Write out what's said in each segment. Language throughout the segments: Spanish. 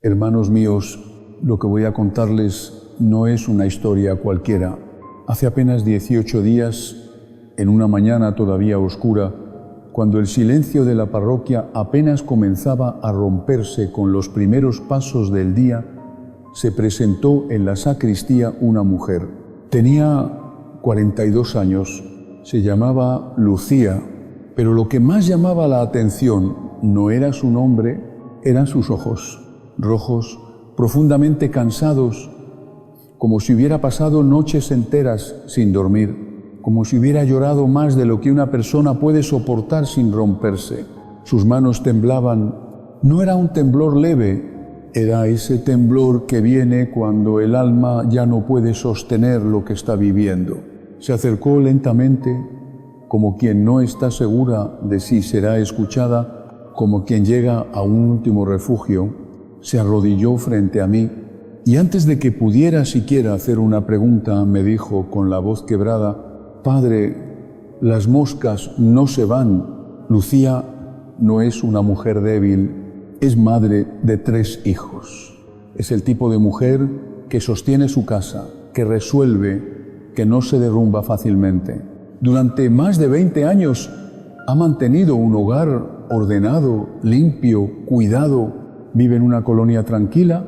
Hermanos míos, lo que voy a contarles no es una historia cualquiera. Hace apenas 18 días, en una mañana todavía oscura, cuando el silencio de la parroquia apenas comenzaba a romperse con los primeros pasos del día, se presentó en la sacristía una mujer. Tenía 42 años, se llamaba Lucía, pero lo que más llamaba la atención no era su nombre, eran sus ojos, rojos, profundamente cansados, como si hubiera pasado noches enteras sin dormir, como si hubiera llorado más de lo que una persona puede soportar sin romperse. Sus manos temblaban. No era un temblor leve, era ese temblor que viene cuando el alma ya no puede sostener lo que está viviendo. Se acercó lentamente, como quien no está segura de si será escuchada, como quien llega a un último refugio. Se arrodilló frente a mí y antes de que pudiera siquiera hacer una pregunta, me dijo con la voz quebrada: «Padre, las moscas no se van». Lucía no es una mujer débil, es madre de 3 hijos. Es el tipo de mujer que sostiene su casa, que resuelve, que no se derrumba fácilmente. Durante más de 20 años ha mantenido un hogar ordenado, limpio, cuidado. Vive en una colonia tranquila,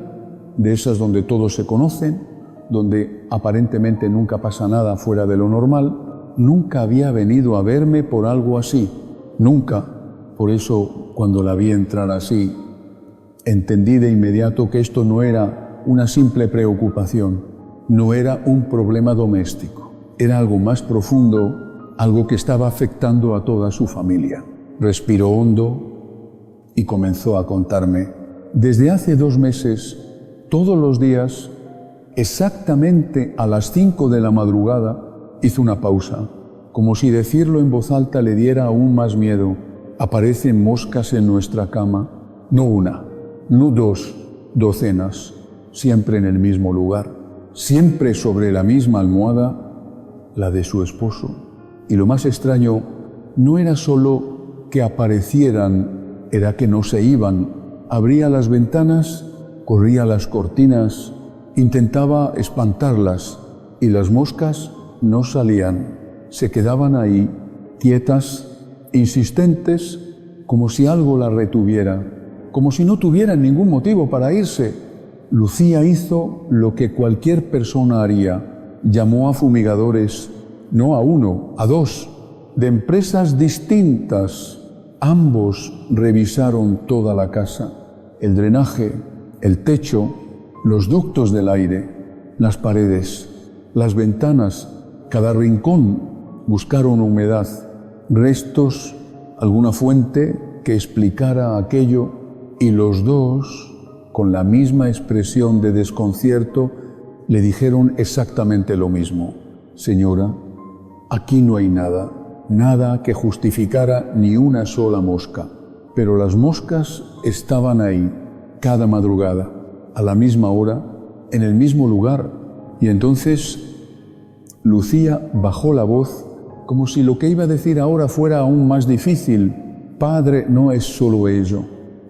de esas donde todos se conocen, donde aparentemente nunca pasa nada fuera de lo normal. Nunca había venido a verme por algo así, nunca. Por eso, cuando la vi entrar así, entendí de inmediato que esto no era una simple preocupación, no era un problema doméstico, era algo más profundo, algo que estaba afectando a toda su familia. Respiró hondo y comenzó a contarme. Desde hace 2 meses, todos los días, exactamente a las 5 de la madrugada, hizo una pausa, como si decirlo en voz alta le diera aún más miedo. Aparecen moscas en nuestra cama, no una, no 2, docenas, siempre en el mismo lugar, siempre sobre la misma almohada, la de su esposo. Y lo más extraño no era solo que aparecieran, era que no se iban. Abría las ventanas, corría las cortinas, intentaba espantarlas y las moscas no salían. Se quedaban ahí, quietas, insistentes, como si algo las retuviera, como si no tuvieran ningún motivo para irse. Lucía hizo lo que cualquier persona haría. Llamó a fumigadores, no a 1, a 2, de empresas distintas. Ambos revisaron toda la casa. El drenaje, el techo, los ductos del aire, las paredes, las ventanas, cada rincón. Buscaron humedad, restos, alguna fuente que explicara aquello, y los dos, con la misma expresión de desconcierto, le dijeron exactamente lo mismo. «Señora, aquí no hay nada, nada que justificara ni una sola mosca». Pero las moscas estaban ahí, cada madrugada, a la misma hora, en el mismo lugar. Y entonces Lucía bajó la voz, como si lo que iba a decir ahora fuera aún más difícil. «Padre, no es solo ello».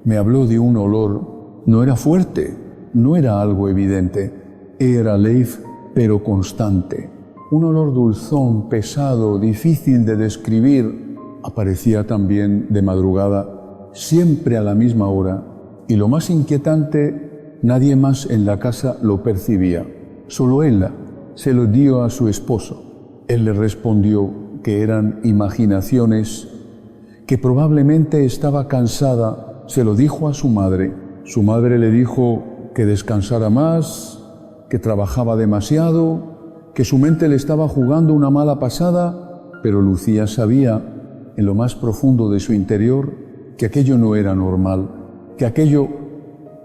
Me habló de un olor. No era fuerte, no era algo evidente. Era leif, pero constante. Un olor dulzón, pesado, difícil de describir. Aparecía también de madrugada, siempre a la misma hora, y lo más inquietante, nadie más en la casa lo percibía. Solo ella se lo dio a su esposo. Él le respondió que eran imaginaciones, que probablemente estaba cansada. Se lo dijo a su madre. Su madre le dijo que descansara más, que trabajaba demasiado, que su mente le estaba jugando una mala pasada, pero Lucía sabía, en lo más profundo de su interior, que aquello no era normal, que aquello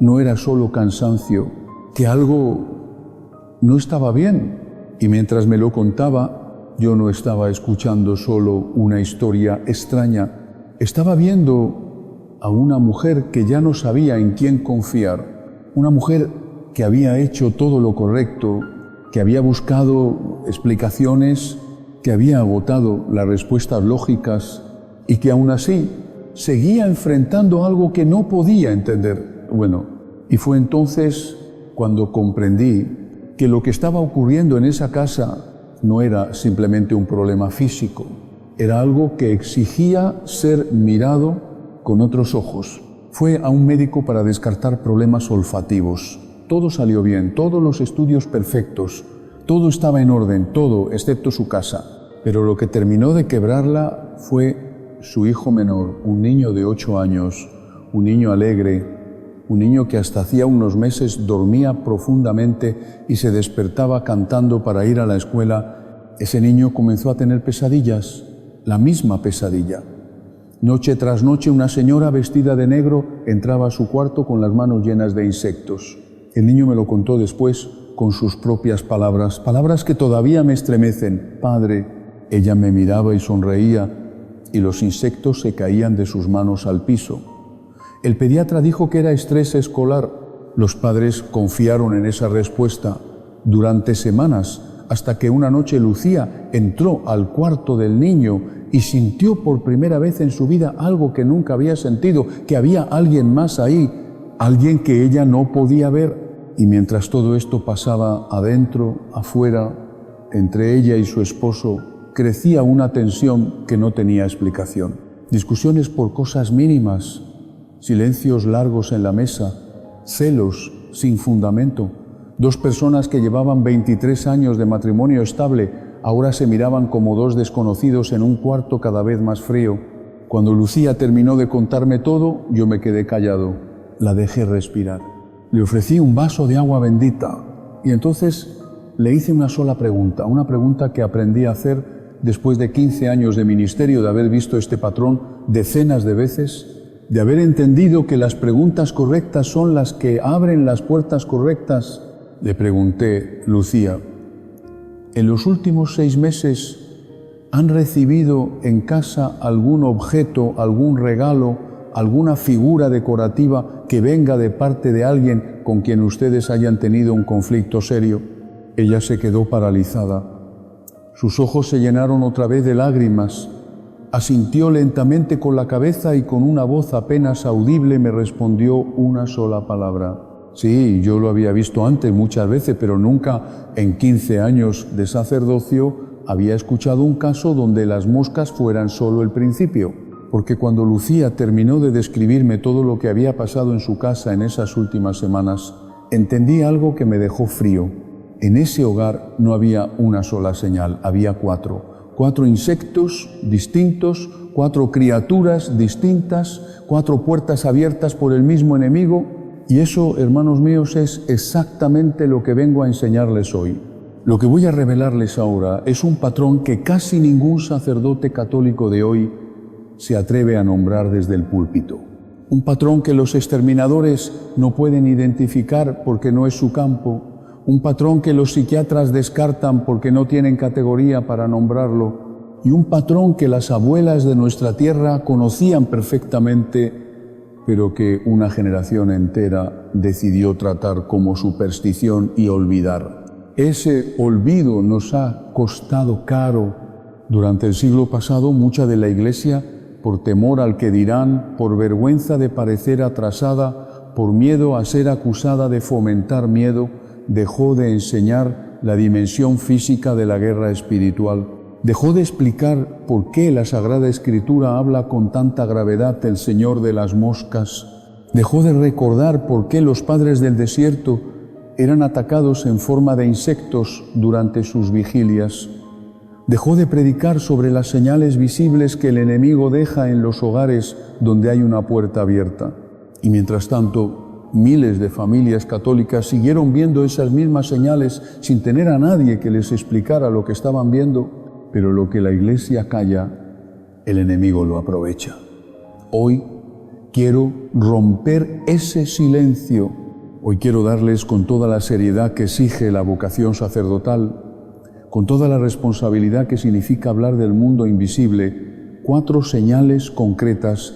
no era solo cansancio, que algo no estaba bien. Y mientras me lo contaba, yo no estaba escuchando solo una historia extraña, estaba viendo a una mujer que ya no sabía en quién confiar, una mujer que había hecho todo lo correcto, que había buscado explicaciones, que había agotado las respuestas lógicas y que aún así seguía enfrentando algo que no podía entender. Bueno, Y fue entonces cuando comprendí que lo que estaba ocurriendo en esa casa no era simplemente un problema físico, era algo que exigía ser mirado con otros ojos. Fue a un médico para descartar problemas olfativos. Todo salió bien, todos los estudios perfectos, todo estaba en orden, todo excepto su casa. Pero lo que terminó de quebrarla fue su hijo menor, un niño de 8 años, un niño alegre, un niño que hasta hacía unos meses dormía profundamente y se despertaba cantando para ir a la escuela. Ese niño comenzó a tener pesadillas, la misma pesadilla. Noche tras noche una señora vestida de negro entraba a su cuarto con las manos llenas de insectos. El niño me lo contó después con sus propias palabras, palabras que todavía me estremecen. Padre, ella me miraba y sonreía y los insectos se caían de sus manos al piso. El pediatra dijo que era estrés escolar. Los padres confiaron en esa respuesta durante semanas, hasta que una noche Lucía entró al cuarto del niño y sintió por primera vez en su vida algo que nunca había sentido, que había alguien más ahí, alguien que ella no podía ver. Y mientras todo esto pasaba adentro, afuera, entre ella y su esposo, crecía una tensión que no tenía explicación. Discusiones por cosas mínimas, silencios largos en la mesa, celos sin fundamento. Dos personas que llevaban 23 años de matrimonio estable ahora se miraban como dos desconocidos en un cuarto cada vez más frío. Cuando Lucía terminó de contarme todo, yo me quedé callado. La dejé respirar. Le ofrecí un vaso de agua bendita y entonces le hice una sola pregunta, una pregunta que aprendí a hacer después de 15 años de ministerio, de haber visto este patrón decenas de veces, de haber entendido que las preguntas correctas son las que abren las puertas correctas. Le pregunté, Lucía, ¿en los últimos 6 meses han recibido en casa algún objeto, algún regalo, alguna figura decorativa que venga de parte de alguien con quien ustedes hayan tenido un conflicto serio? Ella se quedó paralizada. Sus ojos se llenaron otra vez de lágrimas. Asintió lentamente con la cabeza y con una voz apenas audible me respondió una sola palabra. Sí, yo lo había visto antes muchas veces, pero nunca en 15 años de sacerdocio había escuchado un caso donde las moscas fueran solo el principio. Porque cuando Lucía terminó de describirme todo lo que había pasado en su casa en esas últimas semanas, entendí algo que me dejó frío. En ese hogar no había una sola señal, había 4. 4 insectos distintos, 4 criaturas distintas, 4 puertas abiertas por el mismo enemigo. Y eso, hermanos míos, es exactamente lo que vengo a enseñarles hoy. Lo que voy a revelarles ahora es un patrón que casi ningún sacerdote católico de hoy se atreve a nombrar desde el púlpito. Un patrón que los exterminadores no pueden identificar porque no es su campo. Un patrón que los psiquiatras descartan porque no tienen categoría para nombrarlo. Y un patrón que las abuelas de nuestra tierra conocían perfectamente, pero que una generación entera decidió tratar como superstición y olvidar. Ese olvido nos ha costado caro. Durante el siglo pasado, mucha de la Iglesia, por temor al que dirán, por vergüenza de parecer atrasada, por miedo a ser acusada de fomentar miedo, dejó de enseñar la dimensión física de la guerra espiritual. Dejó de explicar por qué la Sagrada Escritura habla con tanta gravedad del Señor de las moscas. Dejó de recordar por qué los padres del desierto eran atacados en forma de insectos durante sus vigilias. Dejó de predicar sobre las señales visibles que el enemigo deja en los hogares donde hay una puerta abierta. Y mientras tanto, miles de familias católicas siguieron viendo esas mismas señales sin tener a nadie que les explicara lo que estaban viendo, pero lo que la Iglesia calla, el enemigo lo aprovecha. Hoy quiero romper ese silencio. Hoy quiero darles con toda la seriedad que exige la vocación sacerdotal, con toda la responsabilidad que significa hablar del mundo invisible, 4 señales concretas,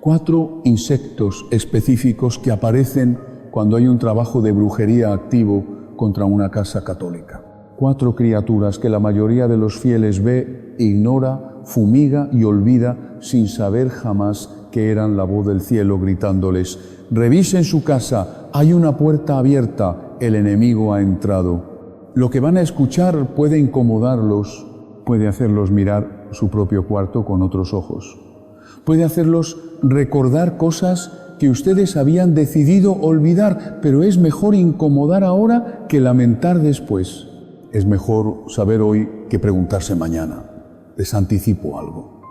4 insectos específicos que aparecen cuando hay un trabajo de brujería activo contra una casa católica. 4 criaturas que la mayoría de los fieles ve, ignora, fumiga y olvida sin saber jamás que eran la voz del cielo gritándoles: «Revisen su casa, hay una puerta abierta, el enemigo ha entrado». Lo que van a escuchar puede incomodarlos, puede hacerlos mirar su propio cuarto con otros ojos, puede hacerlos recordar cosas que ustedes habían decidido olvidar, pero es mejor incomodar ahora que lamentar después. Es mejor saber hoy que preguntarse mañana. Les anticipo algo.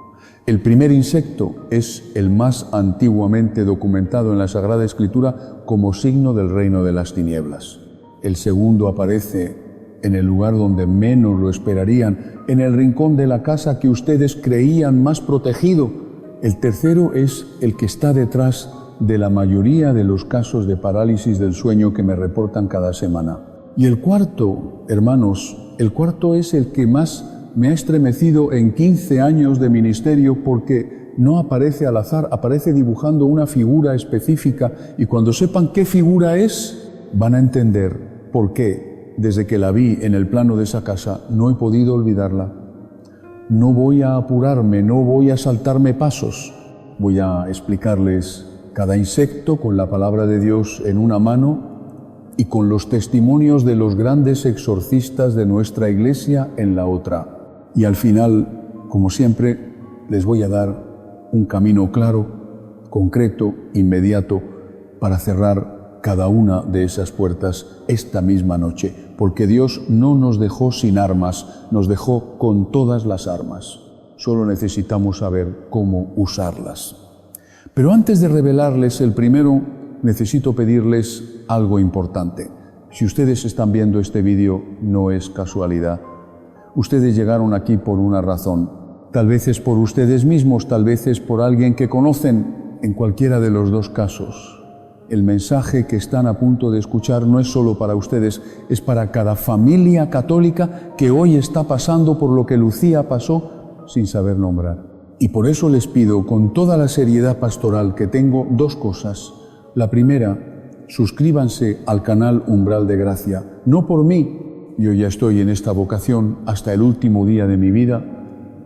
El primer insecto es el más antiguamente documentado en la Sagrada Escritura como signo del reino de las tinieblas. El segundo aparece en el lugar donde menos lo esperarían, en el rincón de la casa que ustedes creían más protegido. El tercero es el que está detrás de la mayoría de los casos de parálisis del sueño que me reportan cada semana. Y el cuarto, hermanos, el cuarto es el que más me ha estremecido en 15 años de ministerio, porque no aparece al azar, aparece dibujando una figura específica, y cuando sepan qué figura es, van a entender por qué, desde que la vi en el plano de esa casa, no he podido olvidarla. No voy a apurarme, no voy a saltarme pasos. Voy a explicarles cada insecto con la palabra de Dios en una mano y con los testimonios de los grandes exorcistas de nuestra Iglesia en la otra. Y al final, como siempre, les voy a dar un camino claro, concreto, inmediato, para cerrar cada una de esas puertas esta misma noche, porque Dios no nos dejó sin armas, nos dejó con todas las armas. Solo necesitamos saber cómo usarlas. Pero antes de revelarles el primero, necesito pedirles algo importante. Si ustedes están viendo este vídeo, no es casualidad. Ustedes llegaron aquí por una razón. Tal vez es por ustedes mismos, tal vez es por alguien que conocen. En cualquiera de los dos casos, el mensaje que están a punto de escuchar no es solo para ustedes, es para cada familia católica que hoy está pasando por lo que Lucía pasó sin saber nombrar. Y por eso les pido, con toda la seriedad pastoral que tengo, dos cosas. La primera, suscríbanse al canal Umbral de Gracia. No por mí, yo ya estoy en esta vocación hasta el último día de mi vida,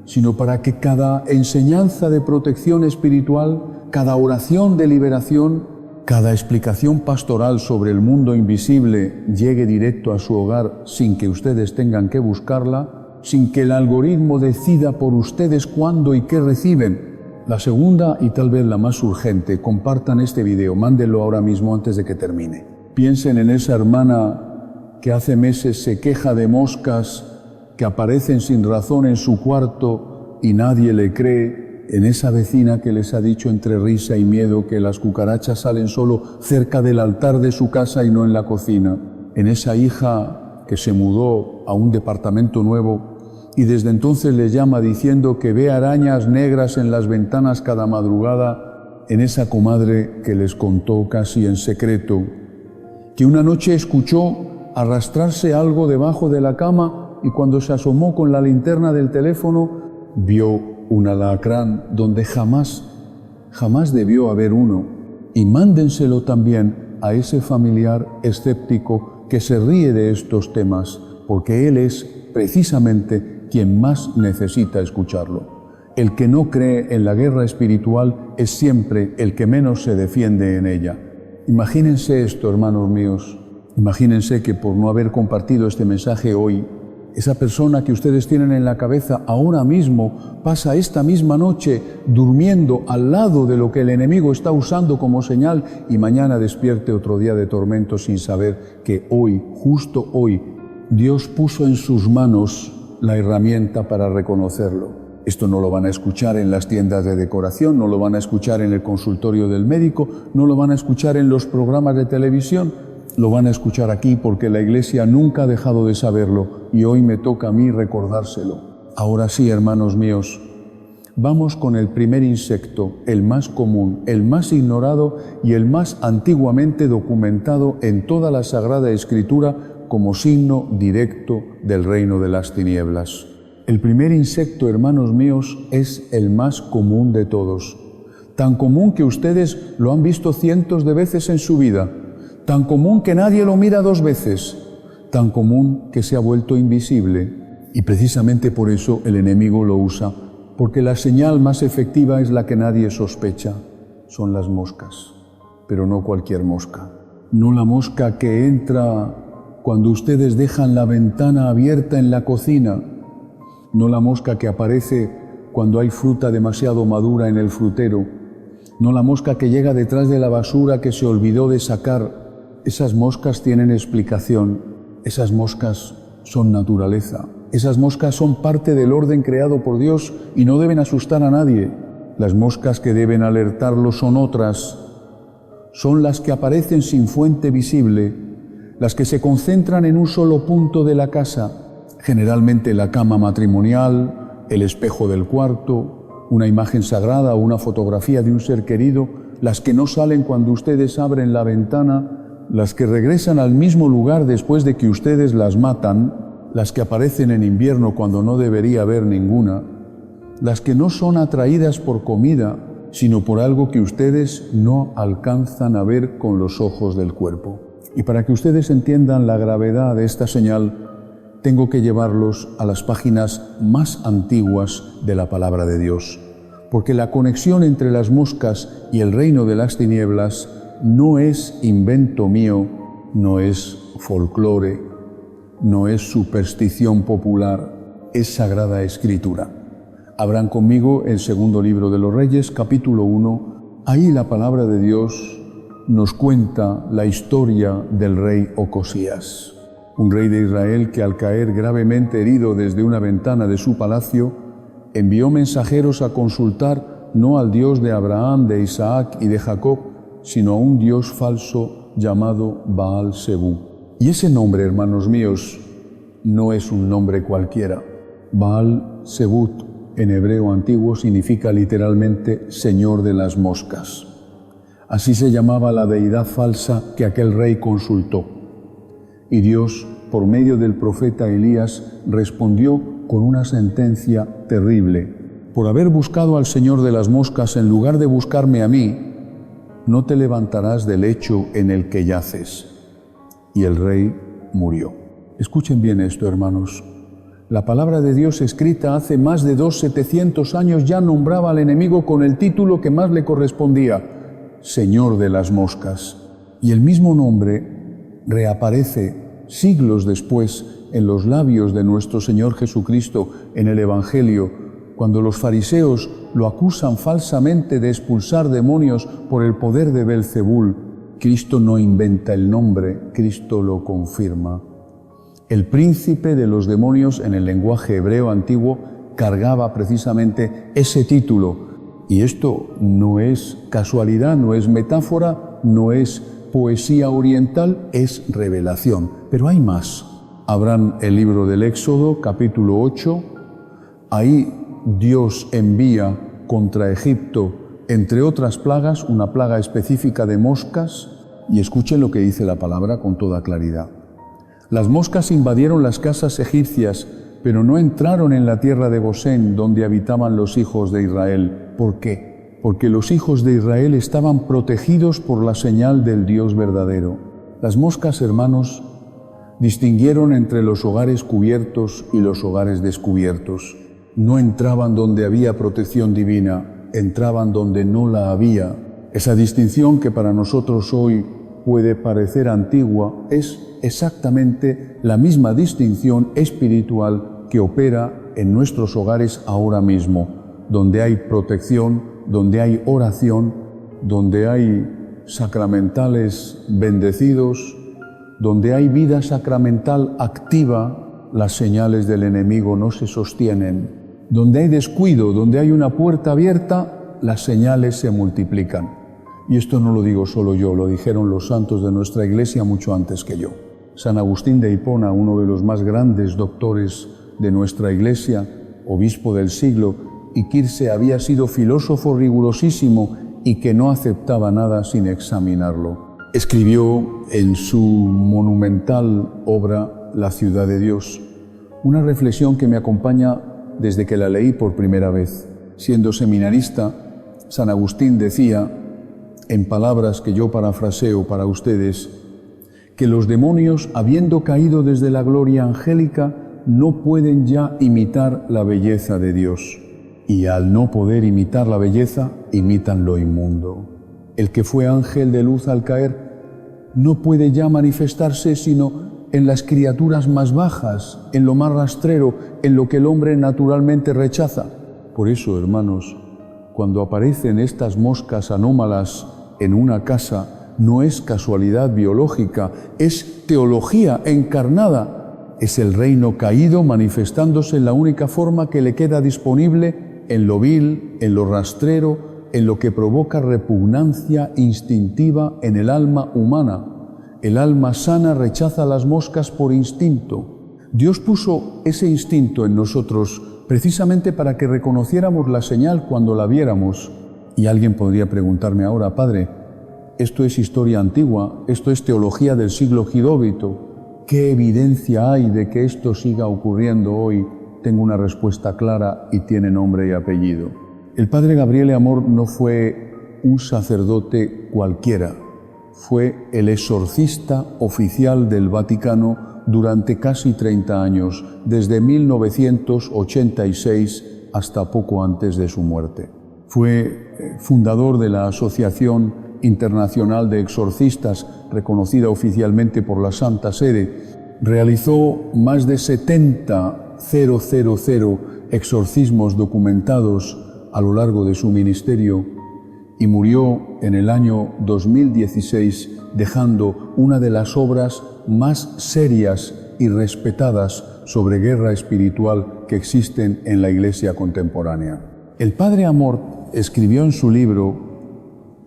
sino para que cada enseñanza de protección espiritual, cada oración de liberación, cada explicación pastoral sobre el mundo invisible llegue directo a su hogar sin que ustedes tengan que buscarla, sin que el algoritmo decida por ustedes cuándo y qué reciben. La segunda, y tal vez la más urgente, compartan este video, mándenlo ahora mismo antes de que termine. Piensen en esa hermana que hace meses se queja de moscas que aparecen sin razón en su cuarto y nadie le cree, en esa vecina que les ha dicho entre risa y miedo que las cucarachas salen solo cerca del altar de su casa y no en la cocina, en esa hija que se mudó a un departamento nuevo y desde entonces les llama diciendo que ve arañas negras en las ventanas cada madrugada, en esa comadre que les contó casi en secreto, que una noche escuchó arrastrarse algo debajo de la cama y cuando se asomó con la linterna del teléfono vio un alacrán donde jamás debió haber uno. Y mándenselo también a ese familiar escéptico que se ríe de estos temas, porque él es precisamente quien más necesita escucharlo. El que no cree en la guerra espiritual es siempre el que menos se defiende en ella. Imagínense esto, hermanos míos. Imagínense que por no haber compartido este mensaje hoy, esa persona que ustedes tienen en la cabeza ahora mismo pasa esta misma noche durmiendo al lado de lo que el enemigo está usando como señal y mañana despierte otro día de tormento sin saber que hoy, justo hoy, Dios puso en sus manos la herramienta para reconocerlo. Esto no lo van a escuchar en las tiendas de decoración, no lo van a escuchar en el consultorio del médico, no lo van a escuchar en los programas de televisión, lo van a escuchar aquí porque la Iglesia nunca ha dejado de saberlo y hoy me toca a mí recordárselo. Ahora sí, hermanos míos, vamos con el primer insecto, el más común, el más ignorado y el más antiguamente documentado en toda la Sagrada Escritura como signo directo del reino de las tinieblas. El primer insecto, hermanos míos, es el más común de todos. Tan común que ustedes lo han visto cientos de veces en su vida. Tan común que nadie lo mira dos veces. Tan común que se ha vuelto invisible. Y precisamente por eso el enemigo lo usa porque la señal más efectiva es la que nadie sospecha, son las moscas, pero no cualquier mosca. No la mosca que entra cuando ustedes dejan la ventana abierta en la cocina, no la mosca que aparece cuando hay fruta demasiado madura en el frutero, no la mosca que llega detrás de la basura que se olvidó de sacar. Esas moscas tienen explicación, esas moscas son naturaleza, esas moscas son parte del orden creado por Dios y no deben asustar a nadie. Las moscas que deben alertarlo son otras, son las que aparecen sin fuente visible, las que se concentran en un solo punto de la casa, generalmente la cama matrimonial, el espejo del cuarto, una imagen sagrada o una fotografía de un ser querido, las que no salen cuando ustedes abren la ventana, las que regresan al mismo lugar después de que ustedes las matan, las que aparecen en invierno cuando no debería haber ninguna, las que no son atraídas por comida, sino por algo que ustedes no alcanzan a ver con los ojos del cuerpo. Y para que ustedes entiendan la gravedad de esta señal, tengo que llevarlos a las páginas más antiguas de la palabra de Dios, porque la conexión entre las moscas y el reino de las tinieblas no es invento mío, no es folclore, no es superstición popular, es Sagrada Escritura. Abran conmigo el segundo libro de los Reyes, capítulo 1. Ahí la palabra de Dios nos cuenta la historia del rey Ocosías, un rey de Israel que al caer gravemente herido desde una ventana de su palacio, envió mensajeros a consultar no al Dios de Abraham, de Isaac y de Jacob, sino a un Dios falso llamado Baal-Zebú. Y ese nombre, hermanos míos, no es un nombre cualquiera. Baal-Zebut en hebreo antiguo significa literalmente Señor de las moscas. Así se llamaba la deidad falsa que aquel rey consultó. Y Dios, por medio del profeta Elías, respondió con una sentencia terrible. Por haber buscado al Señor de las moscas en lugar de buscarme a mí, no te levantarás del lecho en el que yaces. Y el rey murió. Escuchen bien esto, hermanos. La palabra de Dios escrita hace más de 700 años ya nombraba al enemigo con el título que más le correspondía, Señor de las moscas. Y el mismo nombre reaparece siglos después en los labios de nuestro Señor Jesucristo en el Evangelio, cuando los fariseos lo acusan falsamente de expulsar demonios por el poder de Belzebul. Cristo no inventa el nombre, Cristo lo confirma. El príncipe de los demonios en el lenguaje hebreo antiguo cargaba precisamente ese título. Y esto no es casualidad, no es metáfora, no es poesía oriental, es revelación. Pero hay más. Abran el libro del Éxodo, capítulo 8. Ahí Dios envía contra Egipto, entre otras plagas, una plaga específica de moscas, y escuchen lo que dice la palabra con toda claridad. Las moscas invadieron las casas egipcias, pero no entraron en la tierra de Gosén, donde habitaban los hijos de Israel. ¿Por qué? Porque los hijos de Israel estaban protegidos por la señal del Dios verdadero. Las moscas, hermanos, distinguieron entre los hogares cubiertos y los hogares descubiertos. No entraban donde había protección divina, entraban donde no la había. Esa distinción que para nosotros hoy puede parecer antigua es exactamente la misma distinción espiritual que opera en nuestros hogares ahora mismo, donde hay protección, donde hay oración, donde hay sacramentales bendecidos, donde hay vida sacramental activa, las señales del enemigo no se sostienen. Donde hay descuido, donde hay una puerta abierta, las señales se multiplican. Y esto no lo digo solo yo, lo dijeron los santos de nuestra Iglesia mucho antes que yo. San Agustín de Hipona, uno de los más grandes doctores de nuestra Iglesia, obispo del siglo, y Quirce había sido filósofo rigurosísimo y que no aceptaba nada sin examinarlo. Escribió en su monumental obra La ciudad de Dios una reflexión que me acompaña desde que la leí por primera vez. Siendo seminarista, San Agustín decía, en palabras que yo parafraseo para ustedes, que los demonios, habiendo caído desde la gloria angélica, no pueden ya imitar la belleza de Dios. y al no poder imitar la belleza, imitan lo inmundo. El que fue ángel de luz al caer no puede ya manifestarse sino en las criaturas más bajas, en lo más rastrero, en lo que el hombre naturalmente rechaza. Por eso, hermanos, cuando aparecen estas moscas anómalas en una casa, no es casualidad biológica, es teología encarnada. Es el reino caído manifestándose en la única forma que le queda disponible, en lo vil, en lo rastrero, en lo que provoca repugnancia instintiva en el alma humana. El alma sana rechaza las moscas por instinto. Dios puso ese instinto en nosotros precisamente para que reconociéramos la señal cuando la viéramos. Y alguien podría preguntarme ahora, Padre, esto es historia antigua, esto es teología del siglo Jidóvito. ¿Qué evidencia hay de que esto siga ocurriendo hoy? Tengo una respuesta clara y tiene nombre y apellido. El Padre Gabriele Amor no fue un sacerdote cualquiera. Fue el exorcista oficial del Vaticano durante casi 30 años, desde 1986 hasta poco antes de su muerte. Fue fundador de la Asociación Internacional de Exorcistas, reconocida oficialmente por la Santa Sede. Realizó más de 70 exorcismos documentados a lo largo de su ministerio y murió en el año 2016 dejando una de las obras más serias y respetadas sobre guerra espiritual que existen en la Iglesia contemporánea. El Padre Amor escribió en su libro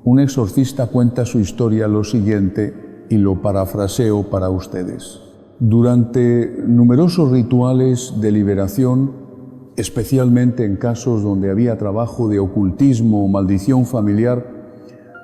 Un exorcista cuenta su historia lo siguiente y lo parafraseo para ustedes. Durante numerosos rituales de liberación, especialmente en casos donde había trabajo de ocultismo o maldición familiar,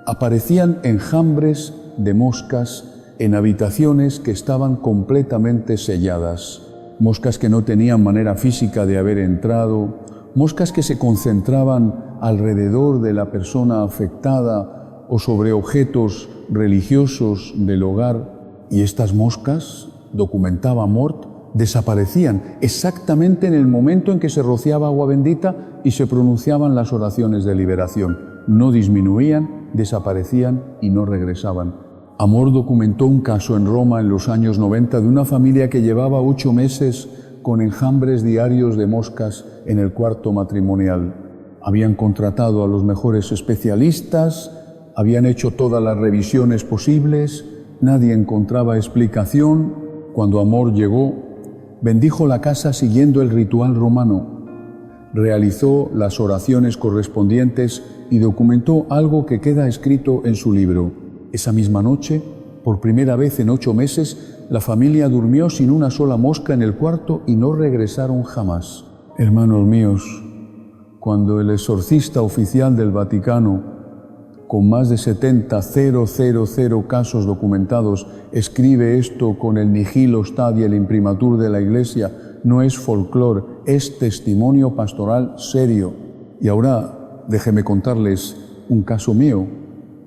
aparecían enjambres de moscas en habitaciones que estaban completamente selladas, moscas que no tenían manera física de haber entrado, moscas que se concentraban alrededor de la persona afectada o sobre objetos religiosos del hogar, y estas moscas, documentaba Mort, desaparecían exactamente en el momento en que se rociaba agua bendita y se pronunciaban las oraciones de liberación. No disminuían, desaparecían y no regresaban. Amor documentó un caso en Roma en los años 90 de una familia que llevaba 8 meses con enjambres diarios de moscas en el cuarto matrimonial. Habían contratado a los mejores especialistas, habían hecho todas las revisiones posibles, nadie encontraba explicación. Cuando Amor llegó, bendijo la casa siguiendo el ritual romano, realizó las oraciones correspondientes y documentó algo que queda escrito en su libro. Esa misma noche, por primera vez en 8 meses, la familia durmió sin una sola mosca en el cuarto y no regresaron jamás. Hermanos míos, cuando el exorcista oficial del Vaticano, con más de 70 casos documentados, escribe esto con el nihil ostat y el imprimatur de la Iglesia, no es folclore, es testimonio pastoral serio. Y ahora déjeme contarles un caso mío,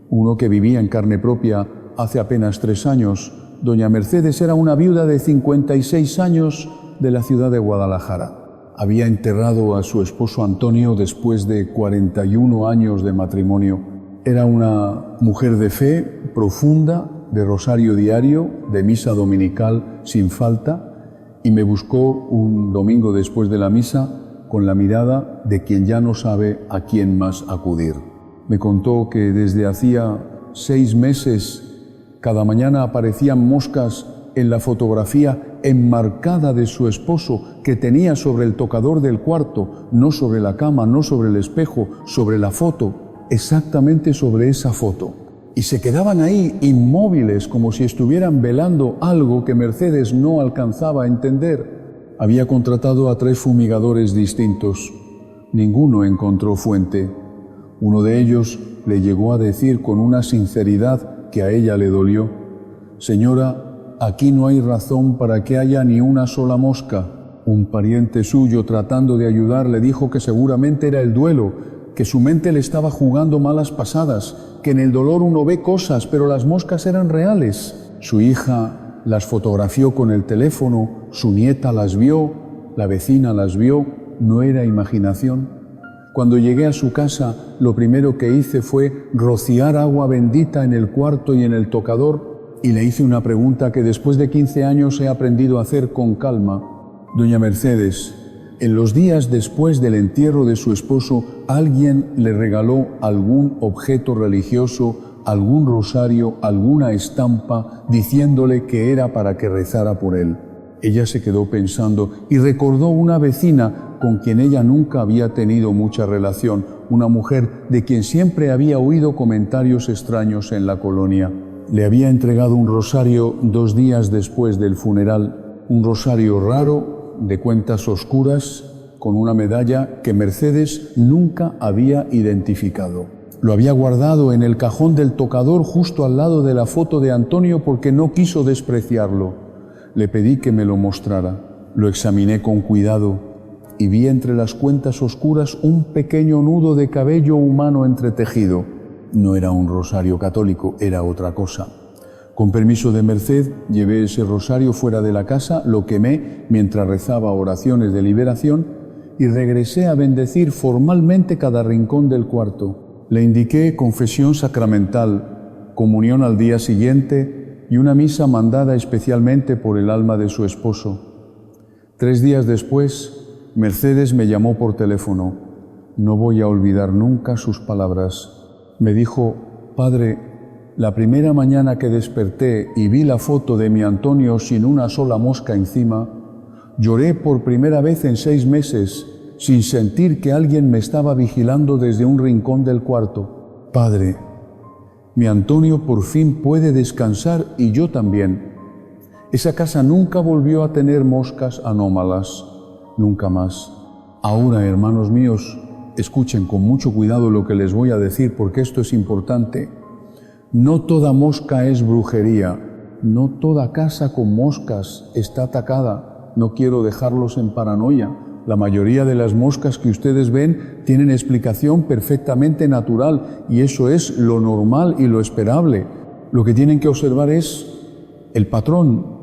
uno que vivía en carne propia hace apenas 3 años. Doña Mercedes era una viuda de 56 años de la ciudad de Guadalajara. Había enterrado a su esposo Antonio después de 41 años de matrimonio. Era una mujer de fe profunda, de rosario diario, de misa dominical sin falta, y me buscó un domingo después de la misa con la mirada de quien ya no sabe a quién más acudir. Me contó que desde hacía 6 meses cada mañana aparecían moscas en la fotografía enmarcada de su esposo que tenía sobre el tocador del cuarto, no sobre la cama, no sobre el espejo, sobre la foto, exactamente sobre esa foto. Y se quedaban ahí inmóviles como si estuvieran velando algo que Mercedes no alcanzaba a entender. Había contratado a 3 fumigadores distintos. Ninguno encontró fuente. Uno de ellos le llegó a decir con una sinceridad que a ella le dolió: «Señora, aquí no hay razón para que haya ni una sola mosca». Un pariente suyo, tratando de ayudar, le dijo que seguramente era el duelo, que su mente le estaba jugando malas pasadas, que en el dolor uno ve cosas, pero las moscas eran reales. Su hija las fotografió con el teléfono, su nieta las vio, la vecina las vio, no era imaginación. Cuando llegué a su casa, lo primero que hice fue rociar agua bendita en el cuarto y en el tocador, y le hice una pregunta que después de 15 años he aprendido a hacer con calma. Doña Mercedes, en los días después del entierro de su esposo, ¿alguien le regaló algún objeto religioso, algún rosario, alguna estampa, diciéndole que era para que rezara por él? Ella se quedó pensando y recordó una vecina con quien ella nunca había tenido mucha relación, una mujer de quien siempre había oído comentarios extraños en la colonia. Le había entregado un rosario 2 días después del funeral, un rosario raro, de cuentas oscuras, con una medalla que Mercedes nunca había identificado. Lo había guardado en el cajón del tocador justo al lado de la foto de Antonio porque no quiso despreciarlo. Le pedí que me lo mostrara. Lo examiné con cuidado y vi entre las cuentas oscuras un pequeño nudo de cabello humano entretejido. No era un rosario católico, era otra cosa. Con permiso de Merced, llevé ese rosario fuera de la casa, lo quemé mientras rezaba oraciones de liberación y regresé a bendecir formalmente cada rincón del cuarto. Le indiqué confesión sacramental, comunión al día siguiente y una misa mandada especialmente por el alma de su esposo. 3 días después, Mercedes me llamó por teléfono. No voy a olvidar nunca sus palabras. Me dijo: «Padre, la primera mañana que desperté y vi la foto de mi Antonio sin una sola mosca encima, lloré por primera vez en 6 meses, sin sentir que alguien me estaba vigilando desde un rincón del cuarto. Padre, mi Antonio por fin puede descansar y yo también». Esa casa nunca volvió a tener moscas anómalas, nunca más. Ahora, hermanos míos, escuchen con mucho cuidado lo que les voy a decir, porque esto es importante. No toda mosca es brujería, no toda casa con moscas está atacada. No quiero dejarlos en paranoia. La mayoría de las moscas que ustedes ven tienen explicación perfectamente natural y eso es lo normal y lo esperable. Lo que tienen que observar es el patrón,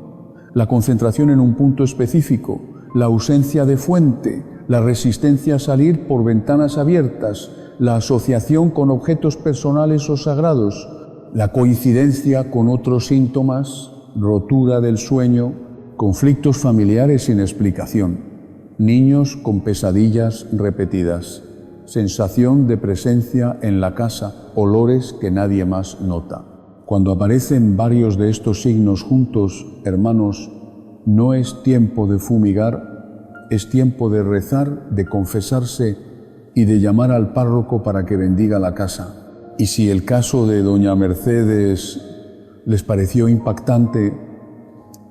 la concentración en un punto específico, la ausencia de fuente, la resistencia a salir por ventanas abiertas, la asociación con objetos personales o sagrados, la coincidencia con otros síntomas, rotura del sueño, conflictos familiares sin explicación, niños con pesadillas repetidas, sensación de presencia en la casa, olores que nadie más nota. Cuando aparecen varios de estos signos juntos, hermanos, no es tiempo de fumigar, es tiempo de rezar, de confesarse y de llamar al párroco para que bendiga la casa. Y si el caso de doña Mercedes les pareció impactante,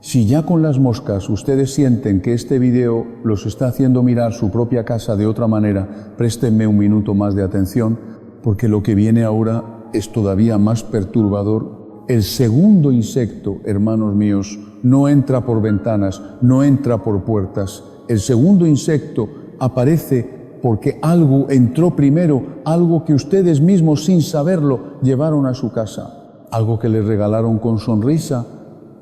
si ya con las moscas ustedes sienten que este video los está haciendo mirar su propia casa de otra manera, préstenme un minuto más de atención, porque lo que viene ahora es todavía más perturbador. El segundo insecto, hermanos míos, no entra por ventanas, no entra por puertas. El segundo insecto aparece porque algo entró primero, algo que ustedes mismos sin saberlo llevaron a su casa, algo que les regalaron con sonrisa,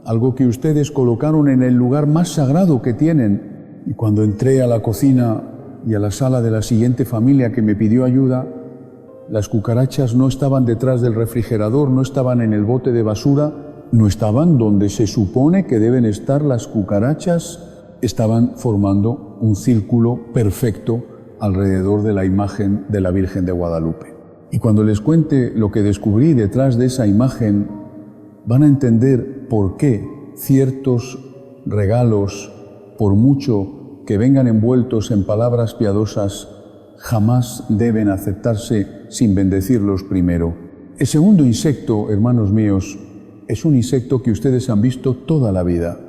algo que ustedes colocaron en el lugar más sagrado que tienen. Y cuando entré a la cocina y a la sala de la siguiente familia que me pidió ayuda, las cucarachas no estaban detrás del refrigerador, no estaban en el bote de basura, no estaban donde se supone que deben estar las cucarachas, estaban formando un círculo perfecto alrededor de la imagen de la Virgen de Guadalupe. Y cuando les cuente lo que descubrí detrás de esa imagen, van a entender por qué ciertos regalos, por mucho que vengan envueltos en palabras piadosas, jamás deben aceptarse sin bendecirlos primero. El segundo insecto, hermanos míos, es un insecto que ustedes han visto toda la vida.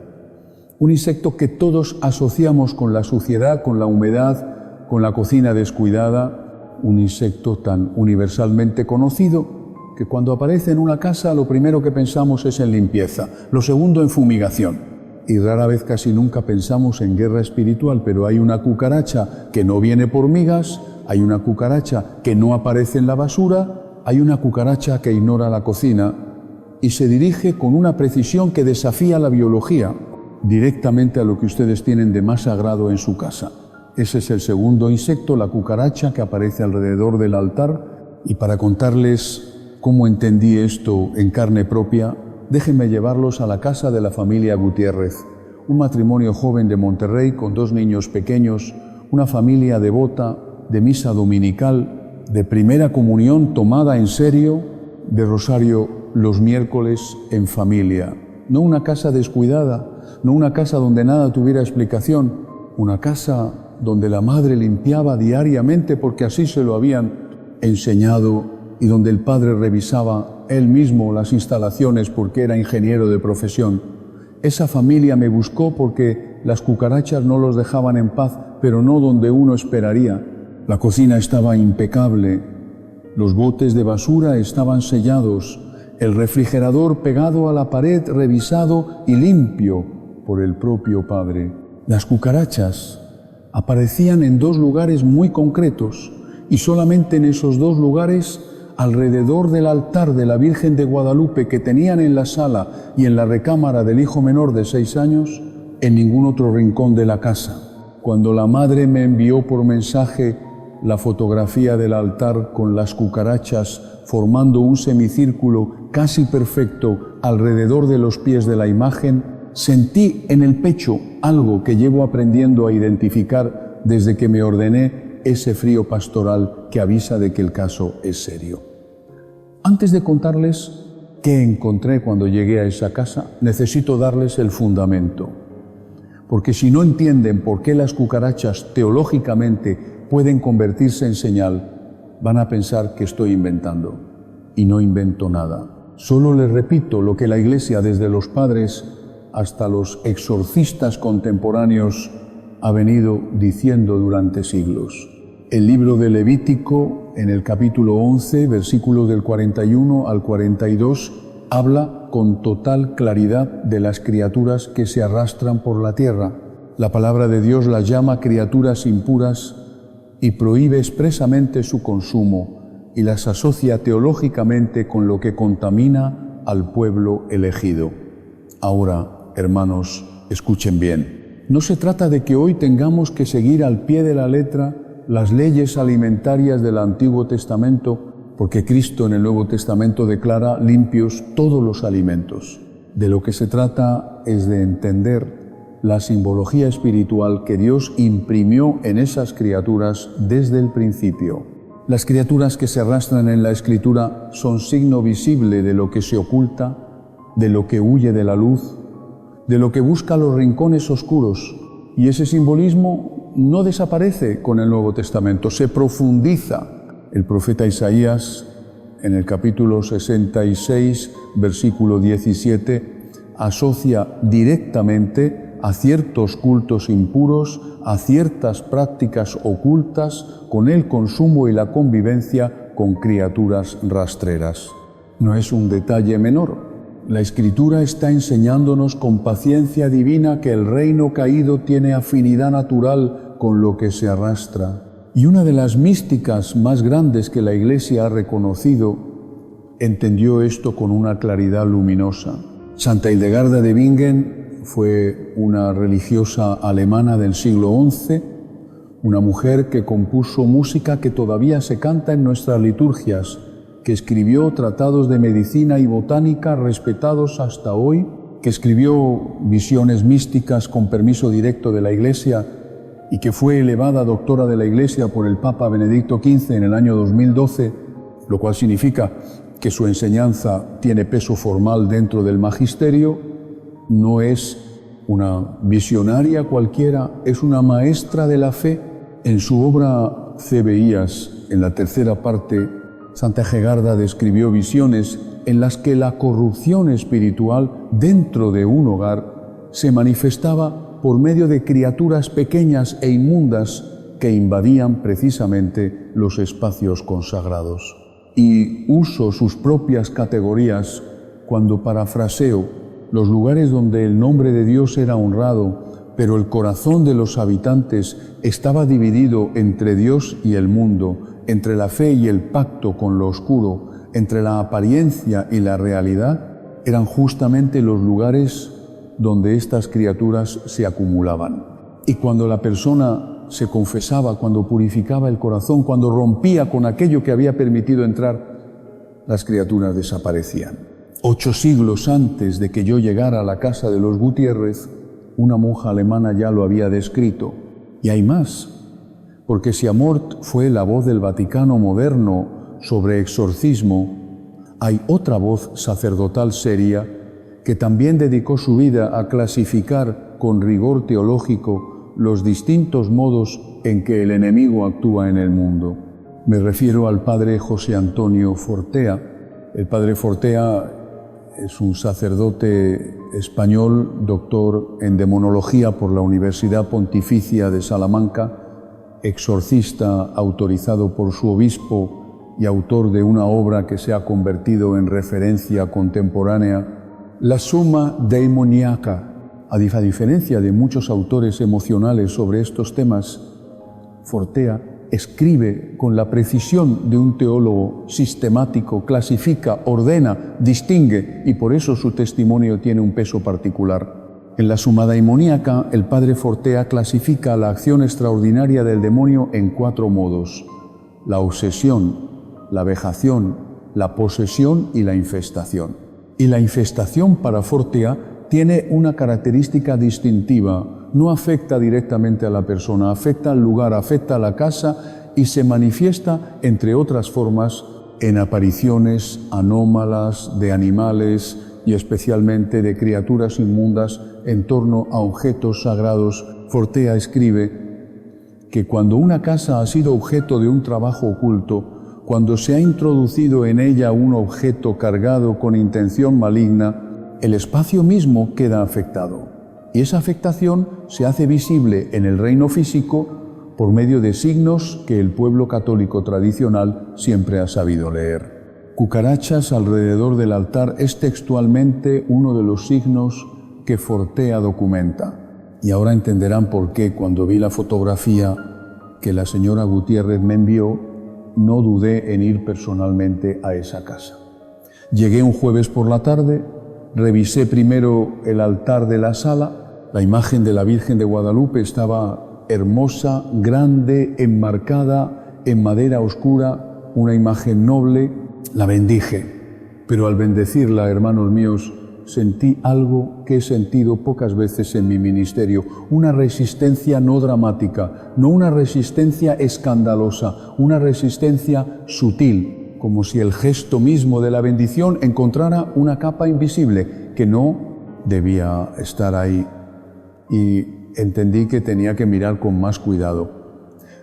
Un insecto que todos asociamos con la suciedad, con la humedad, con la cocina descuidada, un insecto tan universalmente conocido que cuando aparece en una casa lo primero que pensamos es en limpieza, lo segundo en fumigación. Y rara vez, casi nunca pensamos en guerra espiritual, pero hay una cucaracha que no viene por migas, hay una cucaracha que no aparece en la basura, hay una cucaracha que ignora la cocina y se dirige con una precisión que desafía la biología directamente a lo que ustedes tienen de más sagrado en su casa. Ese es el segundo insecto, la cucaracha, que aparece alrededor del altar. Y para contarles cómo entendí esto en carne propia, déjenme llevarlos a la casa de la familia Gutiérrez, un matrimonio joven de Monterrey con 2 niños pequeños, una familia devota, de misa dominical, de primera comunión tomada en serio, de rosario los miércoles en familia. No una casa descuidada, no una casa donde nada tuviera explicación, una casa donde la madre limpiaba diariamente porque así se lo habían enseñado y donde el padre revisaba él mismo las instalaciones porque era ingeniero de profesión. Esa familia me buscó porque las cucarachas no los dejaban en paz, pero no donde uno esperaría. La cocina estaba impecable, los botes de basura estaban sellados, el refrigerador pegado a la pared, revisado y limpio por el propio padre. Las cucarachas aparecían en 2 lugares muy concretos y solamente en esos 2 lugares, alrededor del altar de la Virgen de Guadalupe que tenían en la sala y en la recámara del hijo menor de 6 años, en ningún otro rincón de la casa. Cuando la madre me envió por mensaje la fotografía del altar con las cucarachas formando un semicírculo casi perfecto alrededor de los pies de la imagen, sentí en el pecho algo que llevo aprendiendo a identificar desde que me ordené, ese frío pastoral que avisa de que el caso es serio. Antes de contarles qué encontré cuando llegué a esa casa, necesito darles el fundamento. Porque si no entienden por qué las cucarachas teológicamente pueden convertirse en señal, van a pensar que estoy inventando. Y no invento nada. Solo les repito lo que la Iglesia, desde los padres hasta los exorcistas contemporáneos, ha venido diciendo durante siglos. El libro de Levítico, en el capítulo 11, versículos del 41 al 42, habla con total claridad de las criaturas que se arrastran por la tierra. La palabra de Dios las llama criaturas impuras y prohíbe expresamente su consumo y las asocia teológicamente con lo que contamina al pueblo elegido. Ahora, hermanos, escuchen bien. No se trata de que hoy tengamos que seguir al pie de la letra las leyes alimentarias del Antiguo Testamento, porque Cristo en el Nuevo Testamento declara limpios todos los alimentos. De lo que se trata es de entender la simbología espiritual que Dios imprimió en esas criaturas desde el principio. Las criaturas que se arrastran en la Escritura son signo visible de lo que se oculta, de lo que huye de la luz, de lo que busca los rincones oscuros. Y ese simbolismo no desaparece con el Nuevo Testamento, se profundiza. El profeta Isaías, en el capítulo 66, versículo 17, asocia directamente a ciertos cultos impuros, a ciertas prácticas ocultas, con el consumo y la convivencia con criaturas rastreras. No es un detalle menor. La Escritura está enseñándonos con paciencia divina que el reino caído tiene afinidad natural con lo que se arrastra. Y una de las místicas más grandes que la Iglesia ha reconocido entendió esto con una claridad luminosa. Santa Hildegarda de Bingen fue una religiosa alemana del siglo XI, una mujer que compuso música que todavía se canta en nuestras liturgias, que escribió tratados de medicina y botánica respetados hasta hoy, que escribió visiones místicas con permiso directo de la Iglesia y que fue elevada doctora de la Iglesia por el Papa Benedicto XV en el año 2012, lo cual significa que su enseñanza tiene peso formal dentro del magisterio. No es una visionaria cualquiera, es una maestra de la fe. En su obra Cebeías, en la tercera parte, Santa Hildegarda describió visiones en las que la corrupción espiritual dentro de un hogar se manifestaba por medio de criaturas pequeñas e inmundas que invadían precisamente los espacios consagrados. Y uso sus propias categorías cuando parafraseo los lugares donde el nombre de Dios era honrado, pero el corazón de los habitantes estaba dividido entre Dios y el mundo, entre la fe y el pacto con lo oscuro, entre la apariencia y la realidad, eran justamente los lugares donde estas criaturas se acumulaban. Y cuando la persona se confesaba, cuando purificaba el corazón, cuando rompía con aquello que había permitido entrar, las criaturas desaparecían. 8 siglos antes de que yo llegara a la casa de los Gutiérrez, una monja alemana ya lo había descrito. Y hay más, porque si Amort fue la voz del Vaticano moderno sobre exorcismo, hay otra voz sacerdotal seria que también dedicó su vida a clasificar con rigor teológico los distintos modos en que el enemigo actúa en el mundo. Me refiero al padre José Antonio Fortea. El padre Fortea es un sacerdote español, doctor en demonología por la Universidad Pontificia de Salamanca, exorcista autorizado por su obispo y autor de una obra que se ha convertido en referencia contemporánea, La Summa Daemoniaca. A diferencia de muchos autores emocionales sobre estos temas, Fortea escribe con la precisión de un teólogo sistemático, clasifica, ordena, distingue, y por eso su testimonio tiene un peso particular. En la Summa Daemoniaca, el padre Fortea clasifica la acción extraordinaria del demonio en 4 modos: la obsesión, la vejación, la posesión y la infestación. Y la infestación para Fortea tiene una característica distintiva. No afecta directamente a la persona, afecta al lugar, afecta a la casa y se manifiesta, entre otras formas, en apariciones anómalas de animales y especialmente de criaturas inmundas en torno a objetos sagrados. Fortea escribe que cuando una casa ha sido objeto de un trabajo oculto, cuando se ha introducido en ella un objeto cargado con intención maligna, el espacio mismo queda afectado. Y esa afectación se hace visible en el reino físico por medio de signos que el pueblo católico tradicional siempre ha sabido leer. Cucarachas alrededor del altar es textualmente uno de los signos que Fortea documenta. Y ahora entenderán por qué, cuando vi la fotografía que la señora Gutiérrez me envió, no dudé en ir personalmente a esa casa. Llegué un jueves por la tarde, revisé primero el altar de la sala. La imagen de la Virgen de Guadalupe estaba hermosa, grande, enmarcada en madera oscura, una imagen noble. La bendije, pero al bendecirla, hermanos míos, sentí algo que he sentido pocas veces en mi ministerio, una resistencia no dramática, no una resistencia escandalosa, una resistencia sutil, como si el gesto mismo de la bendición encontrara una capa invisible que no debía estar ahí. Y entendí que tenía que mirar con más cuidado.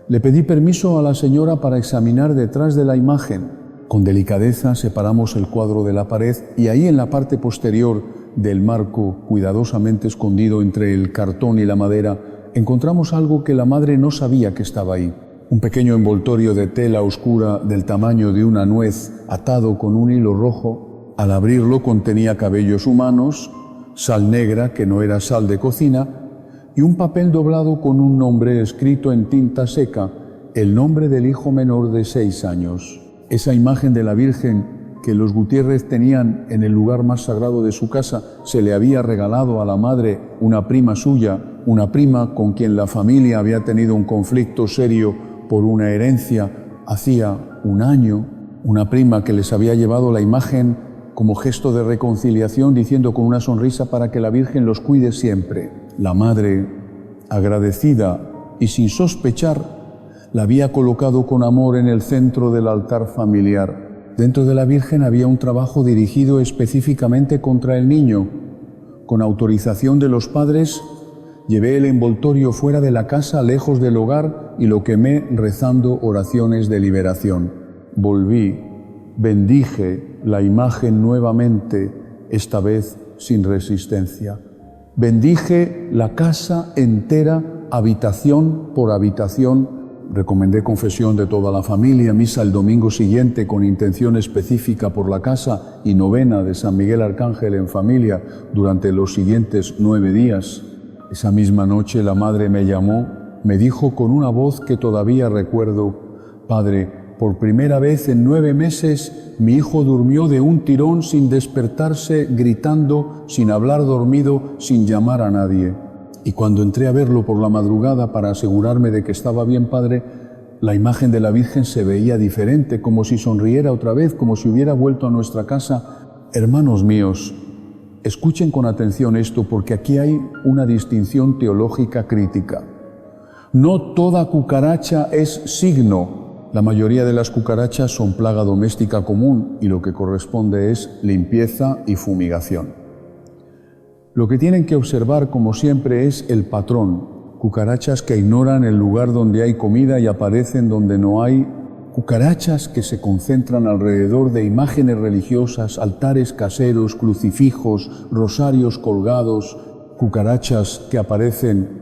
Le pedí permiso a la señora para examinar detrás de la imagen. Con delicadeza separamos el cuadro de la pared y ahí en la parte posterior del marco, cuidadosamente escondido entre el cartón y la madera, encontramos algo que la madre no sabía que estaba ahí. Un pequeño envoltorio de tela oscura del tamaño de una nuez atado con un hilo rojo. Al abrirlo contenía cabellos humanos, sal negra, que no era sal de cocina, y un papel doblado con un nombre escrito en tinta seca, el nombre del hijo menor de 6 años. Esa imagen de la Virgen que los Gutiérrez tenían en el lugar más sagrado de su casa se le había regalado a la madre, una prima suya, una prima con quien la familia había tenido un conflicto serio por una herencia hacía un año, una prima que les había llevado la imagen como gesto de reconciliación, diciendo con una sonrisa para que la Virgen los cuide siempre. La madre, agradecida y sin sospechar, la había colocado con amor en el centro del altar familiar. Dentro de la Virgen había un trabajo dirigido específicamente contra el niño. Con autorización de los padres, llevé el envoltorio fuera de la casa, lejos del hogar, y lo quemé rezando oraciones de liberación. Volví, bendije la imagen nuevamente, esta vez sin resistencia. Bendije la casa entera, habitación por habitación. Recomendé confesión de toda la familia, misa el domingo siguiente con intención específica por la casa y novena de San Miguel Arcángel en familia durante los siguientes 9 días. Esa misma noche la madre me llamó, me dijo con una voz que todavía recuerdo: Padre, por primera vez en 9 meses mi hijo durmió de un tirón sin despertarse, gritando, sin hablar dormido, sin llamar a nadie. y cuando entré a verlo por la madrugada para asegurarme de que estaba bien, Padre, la imagen de la Virgen se veía diferente, como si sonriera otra vez, como si hubiera vuelto a nuestra casa. Hermanos míos, escuchen con atención esto, porque aquí hay una distinción teológica crítica. No toda cucaracha es signo. La mayoría de las cucarachas son plaga doméstica común y lo que corresponde es limpieza y fumigación. Lo que tienen que observar, como siempre, es el patrón. Cucarachas que ignoran el lugar donde hay comida y aparecen donde no hay. Cucarachas que se concentran alrededor de imágenes religiosas, altares caseros, crucifijos, rosarios colgados. Cucarachas que aparecen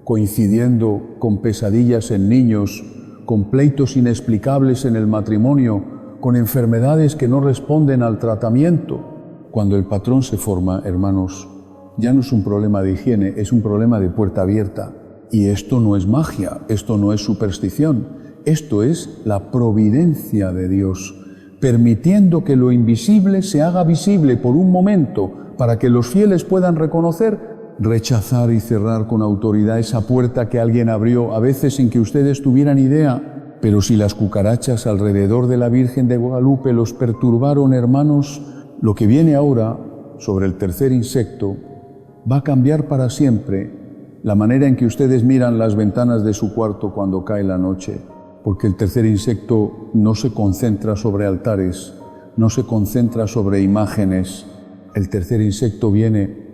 coincidiendo con pesadillas en niños, con pleitos inexplicables en el matrimonio, con enfermedades que no responden al tratamiento. Cuando el patrón se forma, hermanos, ya no es un problema de higiene, es un problema de puerta abierta. Y esto no es magia, esto no es superstición, esto es la providencia de Dios, permitiendo que lo invisible se haga visible por un momento para que los fieles puedan reconocer, rechazar y cerrar con autoridad esa puerta que alguien abrió, a veces sin que ustedes tuvieran idea. Pero si las cucarachas alrededor de la Virgen de Guadalupe los perturbaron, hermanos, lo que viene ahora sobre el tercer insecto va a cambiar para siempre la manera en que ustedes miran las ventanas de su cuarto cuando cae la noche, porque el tercer insecto no se concentra sobre altares, no se concentra sobre imágenes. El tercer insecto viene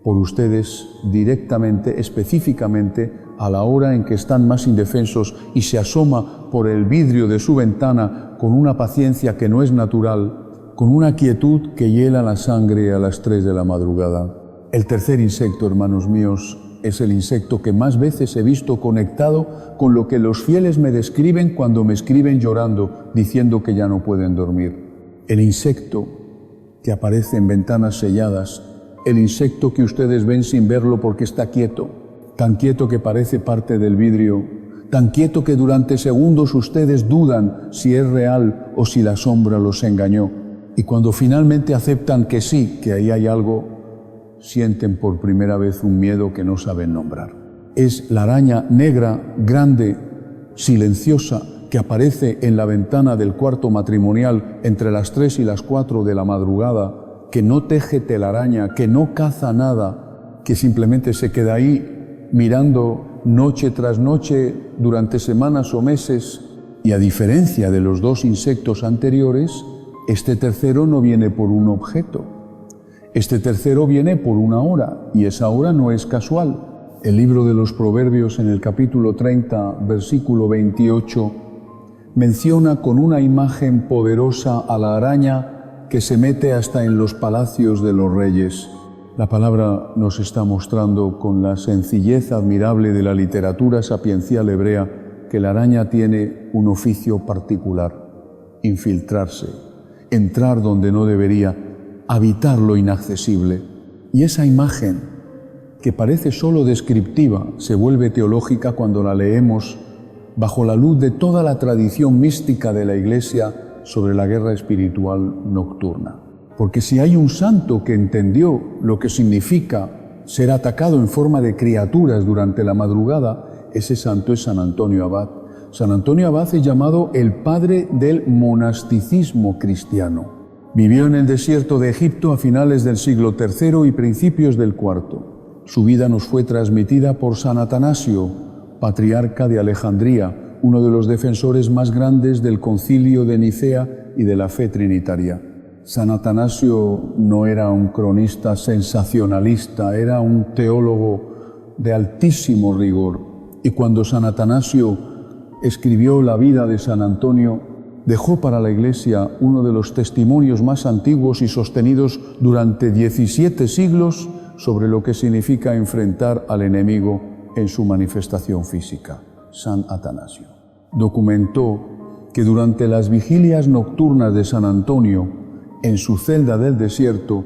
por ustedes directamente, específicamente, a la hora en que están más indefensos y se asoma por el vidrio de su ventana con una paciencia que no es natural, con una quietud que hiela la sangre a las 3 de la madrugada. El tercer insecto, hermanos míos, es el insecto que más veces he visto conectado con lo que los fieles me describen cuando me escriben llorando, diciendo que ya no pueden dormir. El insecto que aparece en ventanas selladas, el insecto que ustedes ven sin verlo porque está quieto, tan quieto que parece parte del vidrio, tan quieto que durante segundos ustedes dudan si es real o si la sombra los engañó. Y cuando finalmente aceptan que sí, que ahí hay algo, sienten por primera vez un miedo que no saben nombrar. Es la araña negra, grande, silenciosa, que aparece en la ventana del cuarto matrimonial entre las 3 y las 4 de la madrugada, que no teje telaraña, que no caza nada, que simplemente se queda ahí mirando noche tras noche durante semanas o meses. Y a diferencia de los 2 insectos anteriores, este tercero no viene por un objeto. Este tercero viene por una hora, y esa hora no es casual. El libro de los Proverbios, en el capítulo 30, versículo 28, menciona con una imagen poderosa a la araña que se mete hasta en los palacios de los reyes. La palabra nos está mostrando con la sencillez admirable de la literatura sapiencial hebrea que la araña tiene un oficio particular: infiltrarse, entrar donde no debería, habitar lo inaccesible. Y esa imagen, que parece solo descriptiva, se vuelve teológica cuando la leemos bajo la luz de toda la tradición mística de la Iglesia sobre la guerra espiritual nocturna. Porque si hay un santo que entendió lo que significa ser atacado en forma de criaturas durante la madrugada, ese santo es San Antonio Abad. San Antonio Abad es llamado el padre del monasticismo cristiano. Vivió en el desierto de Egipto a finales del siglo III y principios del IV. Su vida nos fue transmitida por San Atanasio, patriarca de Alejandría, uno de los defensores más grandes del Concilio de Nicea y de la fe trinitaria. San Atanasio no era un cronista sensacionalista, era un teólogo de altísimo rigor. Y cuando San Atanasio escribió la vida de San Antonio, dejó para la Iglesia uno de los testimonios más antiguos y sostenidos durante 17 siglos sobre lo que significa enfrentar al enemigo en su manifestación física. San Atanasio documentó que durante las vigilias nocturnas de San Antonio, en su celda del desierto,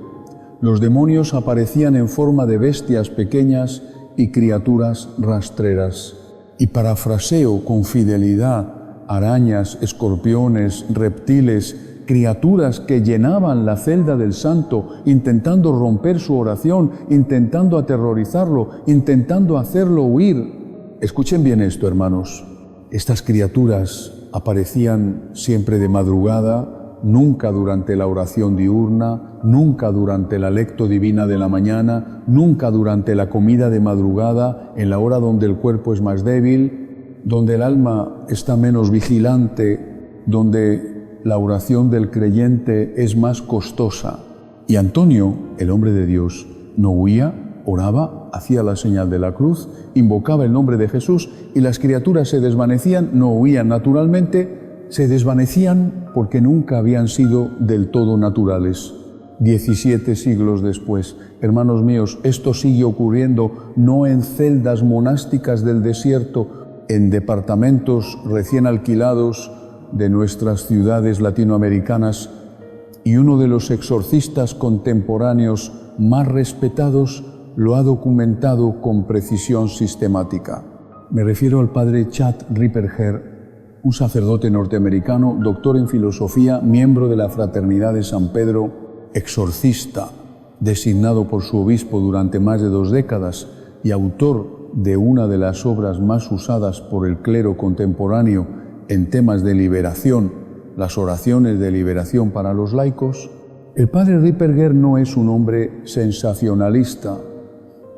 los demonios aparecían en forma de bestias pequeñas y criaturas rastreras. Y parafraseo con fidelidad arañas, escorpiones, reptiles criaturas que llenaban la celda del santo, intentando romper su oración, intentando aterrorizarlo, intentando hacerlo huir. Escuchen bien esto, hermanos. Estas criaturas aparecían siempre de madrugada, nunca durante la oración diurna, nunca durante la lectio divina de la mañana, nunca durante la comida de madrugada, en la hora donde el cuerpo es más débil, donde el alma está menos vigilante, donde la oración del creyente es más costosa. Y Antonio, el hombre de Dios, no huía, oraba, hacía la señal de la cruz, invocaba el nombre de Jesús y las criaturas se desvanecían, no huían naturalmente, se desvanecían porque nunca habían sido del todo naturales. 17 siglos después, hermanos míos, esto sigue ocurriendo no en celdas monásticas del desierto, en departamentos recién alquilados de nuestras ciudades latinoamericanas, y uno de los exorcistas contemporáneos más respetados lo ha documentado con precisión sistemática. Me refiero al padre Chad Ripperger, un sacerdote norteamericano, doctor en filosofía, miembro de la Fraternidad de San Pedro, exorcista, designado por su obispo durante más de 2 décadas y autor de una de las obras más usadas por el clero contemporáneo en temas de liberación, las oraciones de liberación para los laicos. El padre Ripperger no es un hombre sensacionalista,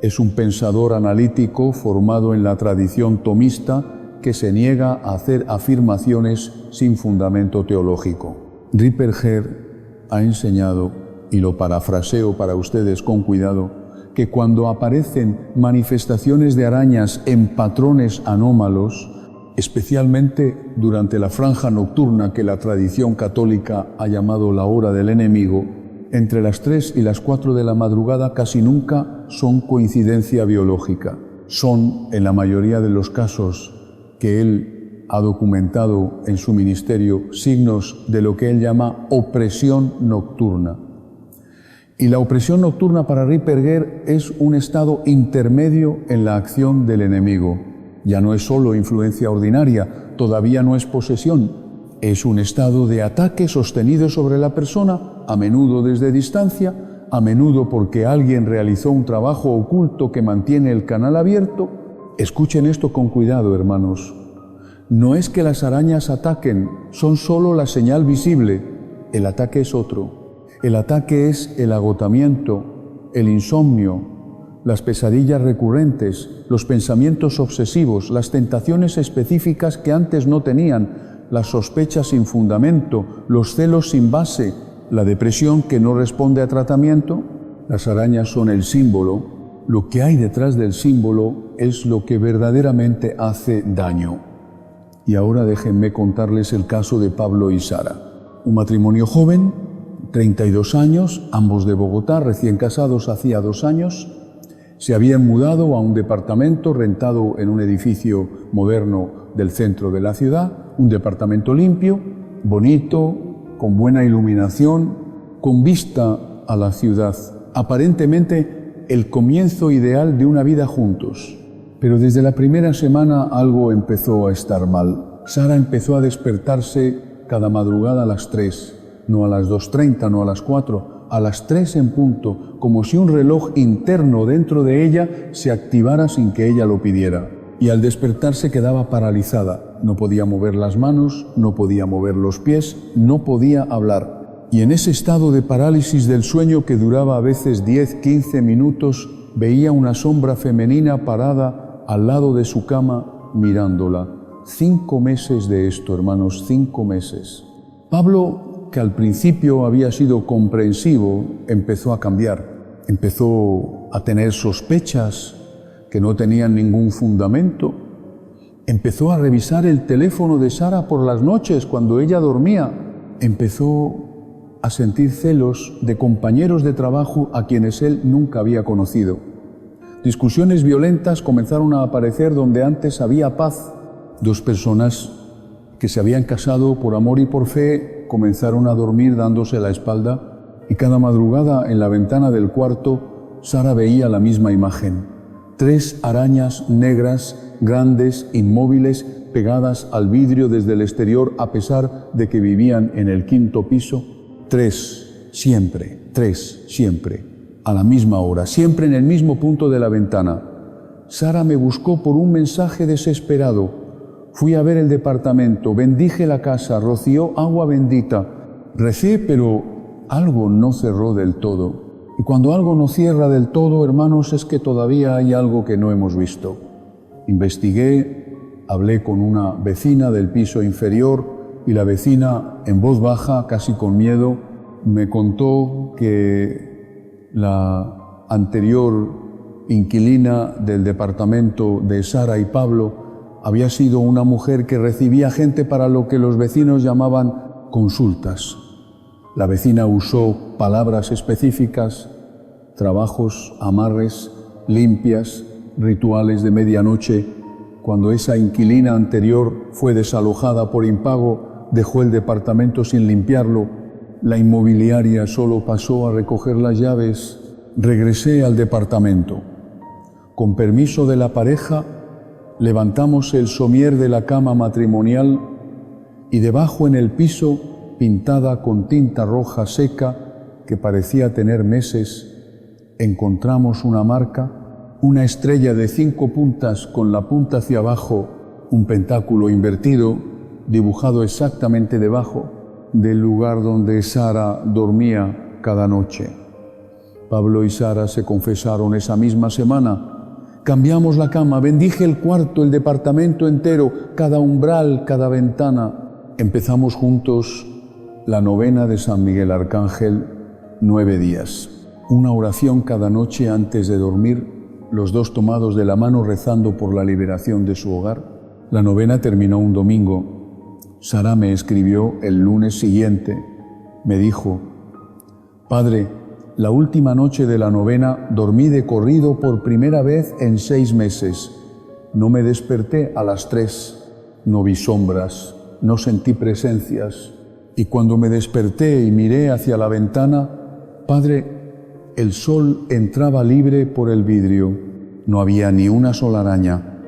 es un pensador analítico formado en la tradición tomista que se niega a hacer afirmaciones sin fundamento teológico. Ripperger ha enseñado, y lo parafraseo para ustedes con cuidado, que cuando aparecen manifestaciones de arañas en patrones anómalos, especialmente durante la franja nocturna que la tradición católica ha llamado la hora del enemigo, entre las 3 y las 4 de la madrugada casi nunca son coincidencia biológica. Son, en la mayoría de los casos que él ha documentado en su ministerio, signos de lo que él llama opresión nocturna. Y la opresión nocturna para Ripperger es un estado intermedio en la acción del enemigo. Ya no es solo influencia ordinaria, todavía no es posesión, es un estado de ataque sostenido sobre la persona, a menudo desde distancia, a menudo porque alguien realizó un trabajo oculto que mantiene el canal abierto. Escuchen esto con cuidado, hermanos. No es que las arañas ataquen, son solo la señal visible. El ataque es otro. El ataque es el agotamiento, el insomnio, las pesadillas recurrentes, los pensamientos obsesivos, las tentaciones específicas que antes no tenían, las sospechas sin fundamento, los celos sin base, la depresión que no responde a tratamiento. Las arañas son el símbolo. Lo que hay detrás del símbolo es lo que verdaderamente hace daño. Y ahora déjenme contarles el caso de Pablo y Sara. Un matrimonio joven, 32 años, ambos de Bogotá, recién casados hacía 2 años. Se habían mudado a un departamento rentado en un edificio moderno del centro de la ciudad, un departamento limpio, bonito, con buena iluminación, con vista a la ciudad. Aparentemente el comienzo ideal de una vida juntos. Pero desde la primera semana algo empezó a estar mal. Sara empezó a despertarse cada madrugada a las 3, no a las 2:30, no a las 4, a las 3 en punto, como si un reloj interno dentro de ella se activara sin que ella lo pidiera. Y al despertarse quedaba paralizada. No podía mover las manos, no podía mover los pies, no podía hablar. Y en ese estado de parálisis del sueño que duraba a veces 10, 15 minutos, veía una sombra femenina parada al lado de su cama mirándola. 5 meses de esto, hermanos, 5 meses. Pablo, que al principio había sido comprensivo, empezó a cambiar. Empezó a tener sospechas que no tenían ningún fundamento. Empezó a revisar el teléfono de Sara por las noches cuando ella dormía. Empezó a sentir celos de compañeros de trabajo a quienes él nunca había conocido. Discusiones violentas comenzaron a aparecer donde antes había paz. 2 personas que se habían casado por amor y por fe comenzaron a dormir dándose la espalda, y cada madrugada en la ventana del cuarto Sara veía la misma imagen: 3 arañas negras grandes, inmóviles, pegadas al vidrio desde el exterior a pesar de que vivían en el 5º piso. 3, siempre, a la misma hora, siempre en el mismo punto de la ventana. Sara me buscó por un mensaje desesperado. Fui a ver el departamento, bendije la casa, roció agua bendita. Recé, pero algo no cerró del todo. Y cuando algo no cierra del todo, hermanos, es que todavía hay algo que no hemos visto. Investigué, hablé con una vecina del piso inferior y la vecina, en voz baja, casi con miedo, me contó que la anterior inquilina del departamento de Sara y Pablo había sido una mujer que recibía gente para lo que los vecinos llamaban consultas. La vecina usó palabras específicas, trabajos, amarres, limpias, rituales de medianoche. Cuando esa inquilina anterior fue desalojada por impago, dejó el departamento sin limpiarlo. La inmobiliaria solo pasó a recoger las llaves. Regresé al departamento. Con permiso de la pareja, levantamos el somier de la cama matrimonial y debajo en el piso, pintada con tinta roja seca que parecía tener meses, encontramos una marca, una estrella de 5 puntas con la punta hacia abajo, un pentáculo invertido, dibujado exactamente debajo del lugar donde Sara dormía cada noche. Pablo y Sara se confesaron esa misma semana. Cambiamos la cama, bendije el cuarto, el departamento entero, cada umbral, cada ventana. Empezamos juntos la novena de San Miguel Arcángel, 9 días. Una oración cada noche antes de dormir, los dos tomados de la mano rezando por la liberación de su hogar. La novena terminó un domingo. Sara me escribió el lunes siguiente. Me dijo: Padre, la última noche de la novena dormí de corrido por primera vez en 6 meses. No me desperté a las 3, no vi sombras, no sentí presencias. Y cuando me desperté y miré hacia la ventana, Padre, el sol entraba libre por el vidrio. No había ni una sola araña,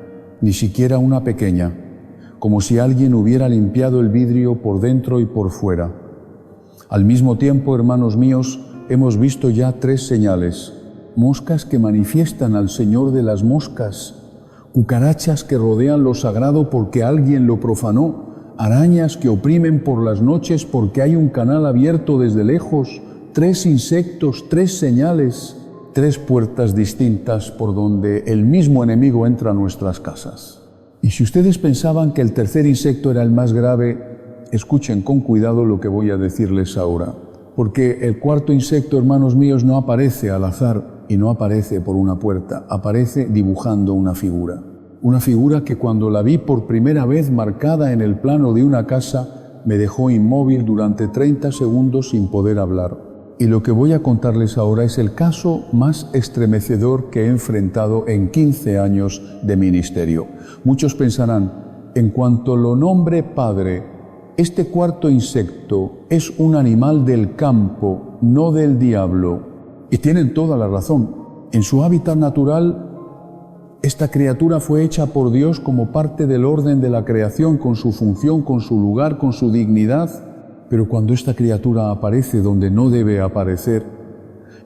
ni siquiera una pequeña, como si alguien hubiera limpiado el vidrio por dentro y por fuera. Al mismo tiempo, hermanos míos, hemos visto ya 3 señales: moscas que manifiestan al Señor de las moscas, cucarachas que rodean lo sagrado porque alguien lo profanó, arañas que oprimen por las noches porque hay un canal abierto desde lejos, 3 insectos, 3 señales, 3 puertas distintas por donde el mismo enemigo entra a nuestras casas. Y si ustedes pensaban que el tercer insecto era el más grave, escuchen con cuidado lo que voy a decirles ahora. Porque el cuarto insecto, hermanos míos, no aparece al azar y no aparece por una puerta, aparece dibujando una figura. Una figura que cuando la vi por primera vez marcada en el plano de una casa, me dejó inmóvil durante 30 segundos sin poder hablar. Y lo que voy a contarles ahora es el caso más estremecedor que he enfrentado en 15 años de ministerio. Muchos pensarán, en cuanto lo nombre Padre, este cuarto insecto es un animal del campo, no del diablo. Y tienen toda la razón. En su hábitat natural, esta criatura fue hecha por Dios como parte del orden de la creación, con su función, con su lugar, con su dignidad. Pero cuando esta criatura aparece donde no debe aparecer,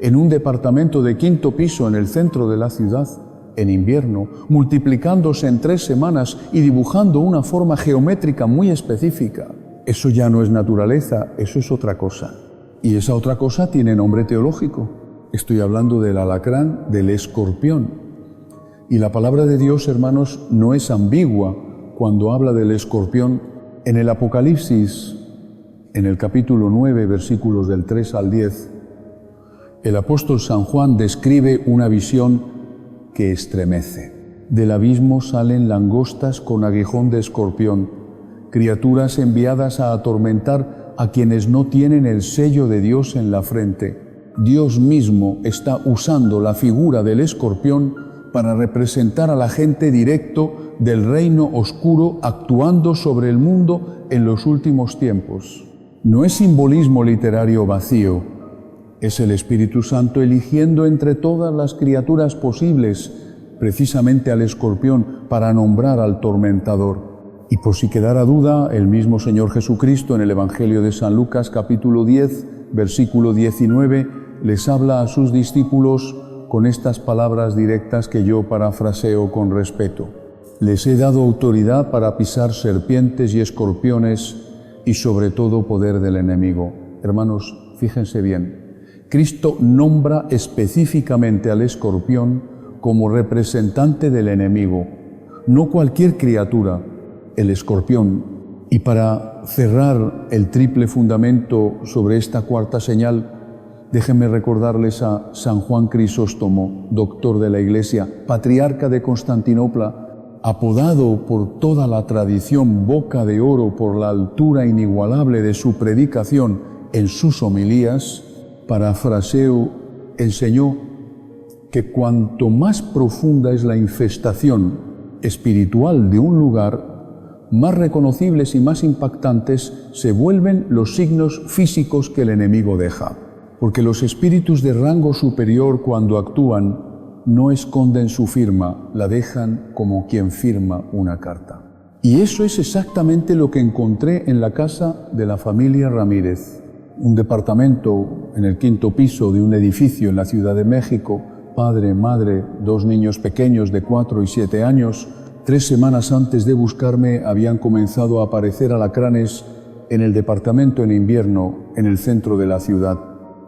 en un departamento de 5º piso en el centro de la ciudad, en invierno, multiplicándose en 3 semanas y dibujando una forma geométrica muy específica, eso ya no es naturaleza, eso es otra cosa. Y esa otra cosa tiene nombre teológico. Estoy hablando del alacrán, del escorpión. Y la palabra de Dios, hermanos, no es ambigua cuando habla del escorpión. En el Apocalipsis, en el capítulo 9, versículos del 3 al 10, el apóstol San Juan describe una visión que estremece. Del abismo salen langostas con aguijón de escorpión, criaturas enviadas a atormentar a quienes no tienen el sello de Dios en la frente. Dios mismo está usando la figura del escorpión para representar a la gente directo del reino oscuro actuando sobre el mundo en los últimos tiempos. No es simbolismo literario vacío, es el Espíritu Santo eligiendo entre todas las criaturas posibles, precisamente al escorpión para nombrar al tormentador. Y por si quedara duda, el mismo Señor Jesucristo en el Evangelio de San Lucas, capítulo 10, versículo 19, les habla a sus discípulos con estas palabras directas que yo parafraseo con respeto. Les he dado autoridad para pisar serpientes y escorpiones y sobre todo poder del enemigo. Hermanos, fíjense bien, Cristo nombra específicamente al escorpión como representante del enemigo, no cualquier criatura, el escorpión. Y para cerrar el triple fundamento sobre esta cuarta señal, déjenme recordarles a San Juan Crisóstomo, doctor de la Iglesia, patriarca de Constantinopla, apodado por toda la tradición boca de oro por la altura inigualable de su predicación en sus homilías. Parafraseo, enseñó que cuanto más profunda es la infestación espiritual de un lugar, más reconocibles y más impactantes se vuelven los signos físicos que el enemigo deja. Porque los espíritus de rango superior, cuando actúan, no esconden su firma, la dejan como quien firma una carta. Y eso es exactamente lo que encontré en la casa de la familia Ramírez, un departamento en el 5º piso de un edificio en la Ciudad de México, padre, madre, 2 niños pequeños de 4 y 7 años. 3 semanas antes de buscarme habían comenzado a aparecer alacranes en el departamento en invierno en el centro de la ciudad.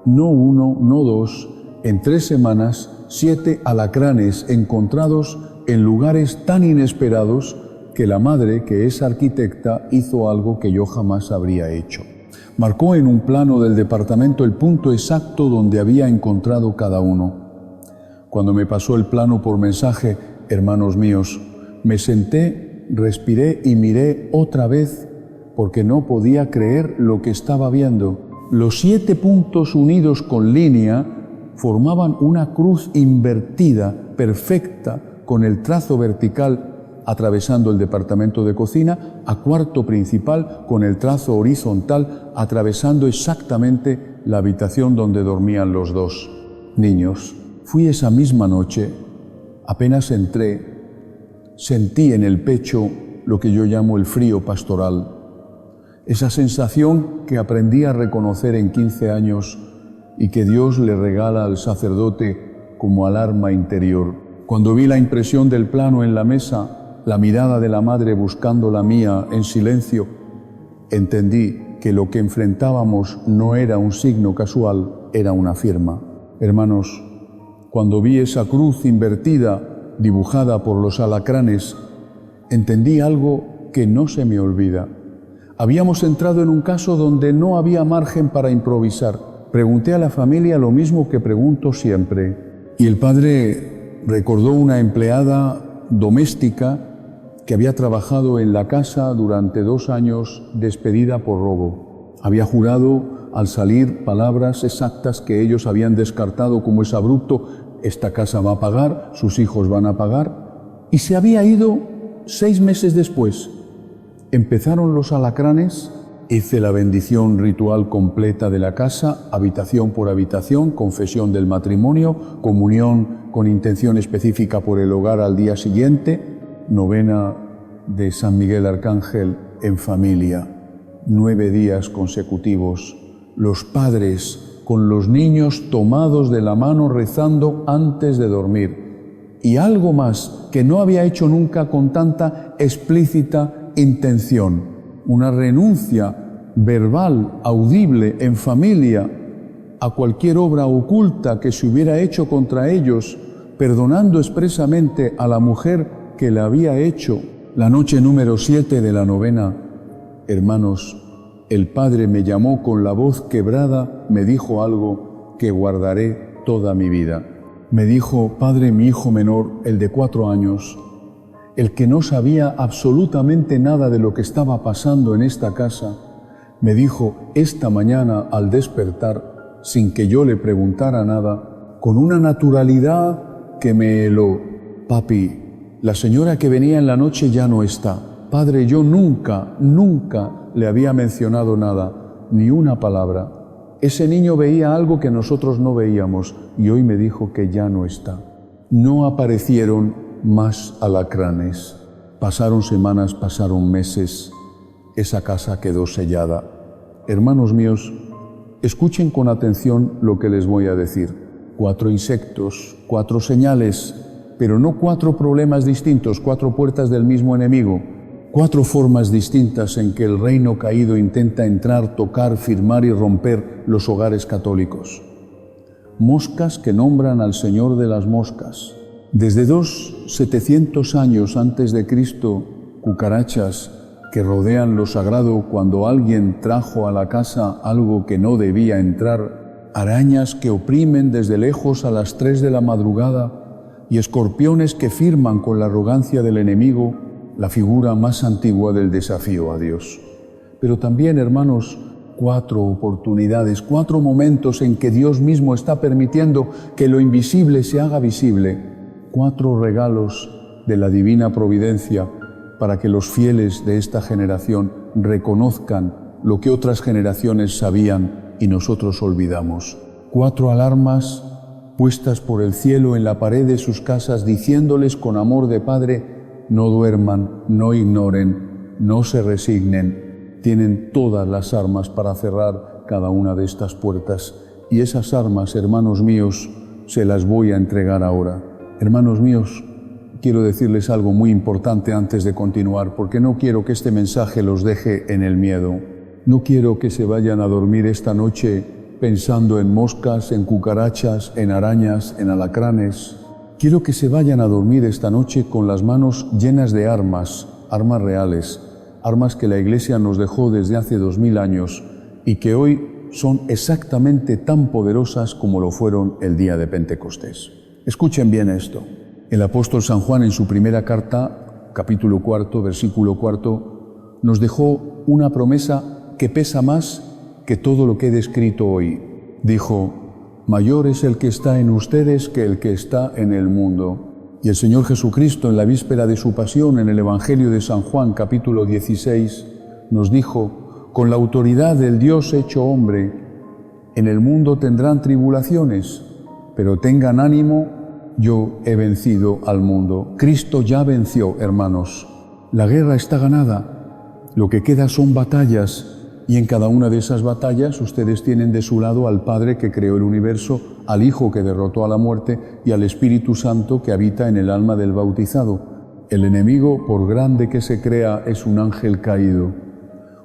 No 1, no 2, en 3 semanas 7 alacranes encontrados en lugares tan inesperados que la madre, que es arquitecta, hizo algo que yo jamás habría hecho. Marcó en un plano del departamento el punto exacto donde había encontrado cada uno. Cuando me pasó el plano por mensaje, hermanos míos, me senté, respiré y miré otra vez porque no podía creer lo que estaba viendo. Los 7 puntos unidos con línea formaban una cruz invertida, perfecta, con el trazo vertical atravesando el departamento de cocina, a cuarto principal con el trazo horizontal atravesando exactamente la habitación donde dormían los 2 niños. Fui esa misma noche, apenas entré, sentí en el pecho lo que yo llamo el frío pastoral, esa sensación que aprendí a reconocer en 15 años y que Dios le regala al sacerdote como alarma interior. Cuando vi la impresión del plano en la mesa, la mirada de la madre buscando la mía en silencio, entendí que lo que enfrentábamos no era un signo casual, era una firma. Hermanos, cuando vi esa cruz invertida dibujada por los alacranes, entendí algo que no se me olvida. Habíamos entrado en un caso donde no había margen para improvisar. Pregunté a la familia lo mismo que pregunto siempre. Y el padre recordó una empleada doméstica que había trabajado en la casa durante 2 años, despedida por robo. Había jurado al salir palabras exactas que ellos habían descartado como es abrupto: esta casa va a pagar, sus hijos van a pagar. Y se había ido 6 meses después. Empezaron los alacranes, hice la bendición ritual completa de la casa, habitación por habitación, confesión del matrimonio, comunión con intención específica por el hogar al día siguiente, novena de San Miguel Arcángel en familia, 9 días consecutivos, los padres con los niños tomados de la mano rezando antes de dormir. Y algo más que no había hecho nunca con tanta explícita intención, una renuncia verbal, audible, en familia, a cualquier obra oculta que se hubiera hecho contra ellos, perdonando expresamente a la mujer que la había hecho. La noche número 7 de la novena, hermanos, el Padre me llamó con la voz quebrada, me dijo algo que guardaré toda mi vida. Me dijo: Padre, mi hijo menor, el de 4 años, el que no sabía absolutamente nada de lo que estaba pasando en esta casa, me dijo esta mañana al despertar, sin que yo le preguntara nada, con una naturalidad que me heló: papi, la señora que venía en la noche ya no está. Padre, yo nunca le había mencionado nada, ni una palabra. Ese niño veía algo que nosotros no veíamos y hoy me dijo que ya no está. No aparecieron más alacranes. Pasaron semanas, pasaron meses, esa casa quedó sellada. Hermanos míos, escuchen con atención lo que les voy a decir. 4 insectos, 4 señales, pero no 4 problemas distintos, 4 puertas del mismo enemigo, 4 formas distintas en que el reino caído intenta entrar, tocar, firmar y romper los hogares católicos. Moscas que nombran al Señor de las moscas. Desde 700 años antes de Cristo, cucarachas que rodean lo sagrado cuando alguien trajo a la casa algo que no debía entrar, arañas que oprimen desde lejos a las 3 de la madrugada y escorpiones que firman con la arrogancia del enemigo la figura más antigua del desafío a Dios. Pero también, hermanos, 4 oportunidades, 4 momentos en que Dios mismo está permitiendo que lo invisible se haga visible, 4 regalos de la divina providencia para que los fieles de esta generación reconozcan lo que otras generaciones sabían y nosotros olvidamos. 4 alarmas puestas por el cielo en la pared de sus casas, diciéndoles con amor de Padre: no duerman, no ignoren, no se resignen. Tienen todas las armas para cerrar cada una de estas puertas. Y esas armas, hermanos míos, se las voy a entregar ahora. Hermanos míos, quiero decirles algo muy importante antes de continuar, porque no quiero que este mensaje los deje en el miedo. No quiero que se vayan a dormir esta noche pensando en moscas, en cucarachas, en arañas, en alacranes. Quiero que se vayan a dormir esta noche con las manos llenas de armas, armas reales, armas que la Iglesia nos dejó desde hace 2000 años y que hoy son exactamente tan poderosas como lo fueron el día de Pentecostés. Escuchen bien esto. El apóstol San Juan, en su primera carta, capítulo 4, versículo 4, nos dejó una promesa que pesa más que todo lo que he descrito hoy. Dijo: mayor es el que está en ustedes que el que está en el mundo. Y el Señor Jesucristo, en la víspera de su pasión, en el Evangelio de San Juan, capítulo 16, nos dijo: con la autoridad del Dios hecho hombre, en el mundo tendrán tribulaciones, pero tengan ánimo, yo he vencido al mundo. Cristo ya venció, hermanos. La guerra está ganada. Lo que queda son batallas. Y en cada una de esas batallas ustedes tienen de su lado al Padre que creó el universo, al Hijo que derrotó a la muerte y al Espíritu Santo que habita en el alma del bautizado. El enemigo, por grande que se crea, es un ángel caído.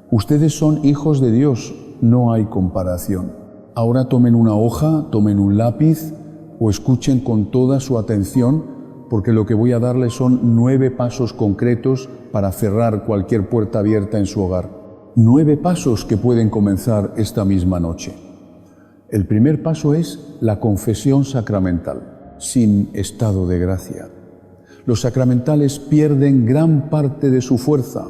Ustedes son hijos de Dios, no hay comparación. Ahora tomen una hoja, tomen un lápiz o escuchen con toda su atención, porque lo que voy a darles son 9 pasos concretos para cerrar cualquier puerta abierta en su hogar. 9 pasos que pueden comenzar esta misma noche. El primer paso es la confesión sacramental, sin estado de gracia. Los sacramentales pierden gran parte de su fuerza,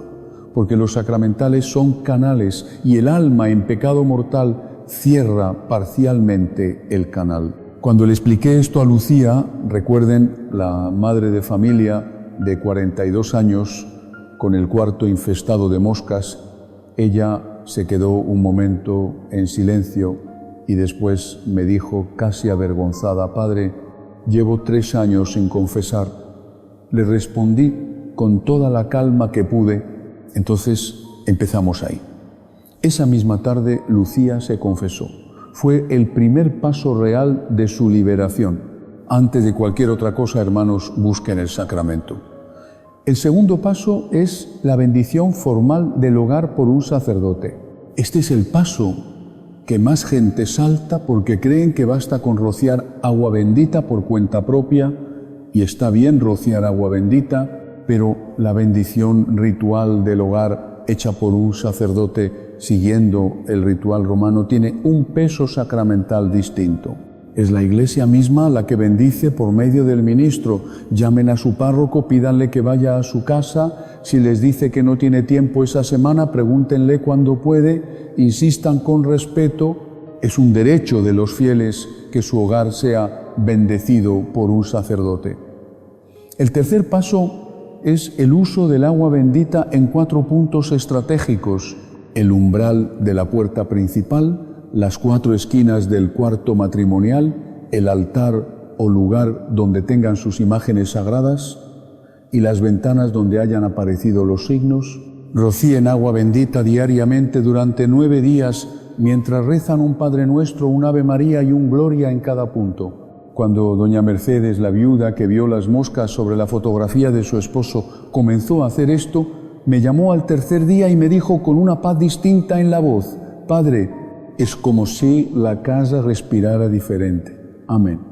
porque los sacramentales son canales y el alma en pecado mortal cierra parcialmente el canal. Cuando le expliqué esto a Lucía, recuerden, la madre de familia de 42 años, con el cuarto infestado de moscas, ella se quedó un momento en silencio y después me dijo, casi avergonzada: Padre, llevo 3 años sin confesar. Le respondí con toda la calma que pude. Entonces empezamos ahí. Esa misma tarde Lucía se confesó. Fue el primer paso real de su liberación. Antes de cualquier otra cosa, hermanos, busquen el sacramento. El segundo paso es la bendición formal del hogar por un sacerdote. Este es el paso que más gente salta porque creen que basta con rociar agua bendita por cuenta propia, y está bien rociar agua bendita, pero la bendición ritual del hogar hecha por un sacerdote siguiendo el ritual romano tiene un peso sacramental distinto. Es la Iglesia misma la que bendice por medio del ministro. Llamen a su párroco, pídanle que vaya a su casa. Si les dice que no tiene tiempo esa semana, pregúntenle cuándo puede. Insistan con respeto. Es un derecho de los fieles que su hogar sea bendecido por un sacerdote. El tercer paso es el uso del agua bendita en 4 puntos estratégicos: el umbral de la puerta principal, las 4 esquinas del cuarto matrimonial, el altar o lugar donde tengan sus imágenes sagradas, y las ventanas donde hayan aparecido los signos, rocíen agua bendita diariamente durante 9 días mientras rezan un Padre Nuestro, un Ave María y un Gloria en cada punto. Cuando doña Mercedes, la viuda que vio las moscas sobre la fotografía de su esposo, comenzó a hacer esto, me llamó al tercer día y me dijo con una paz distinta en la voz: Padre, es como si la casa respirara diferente. Amén.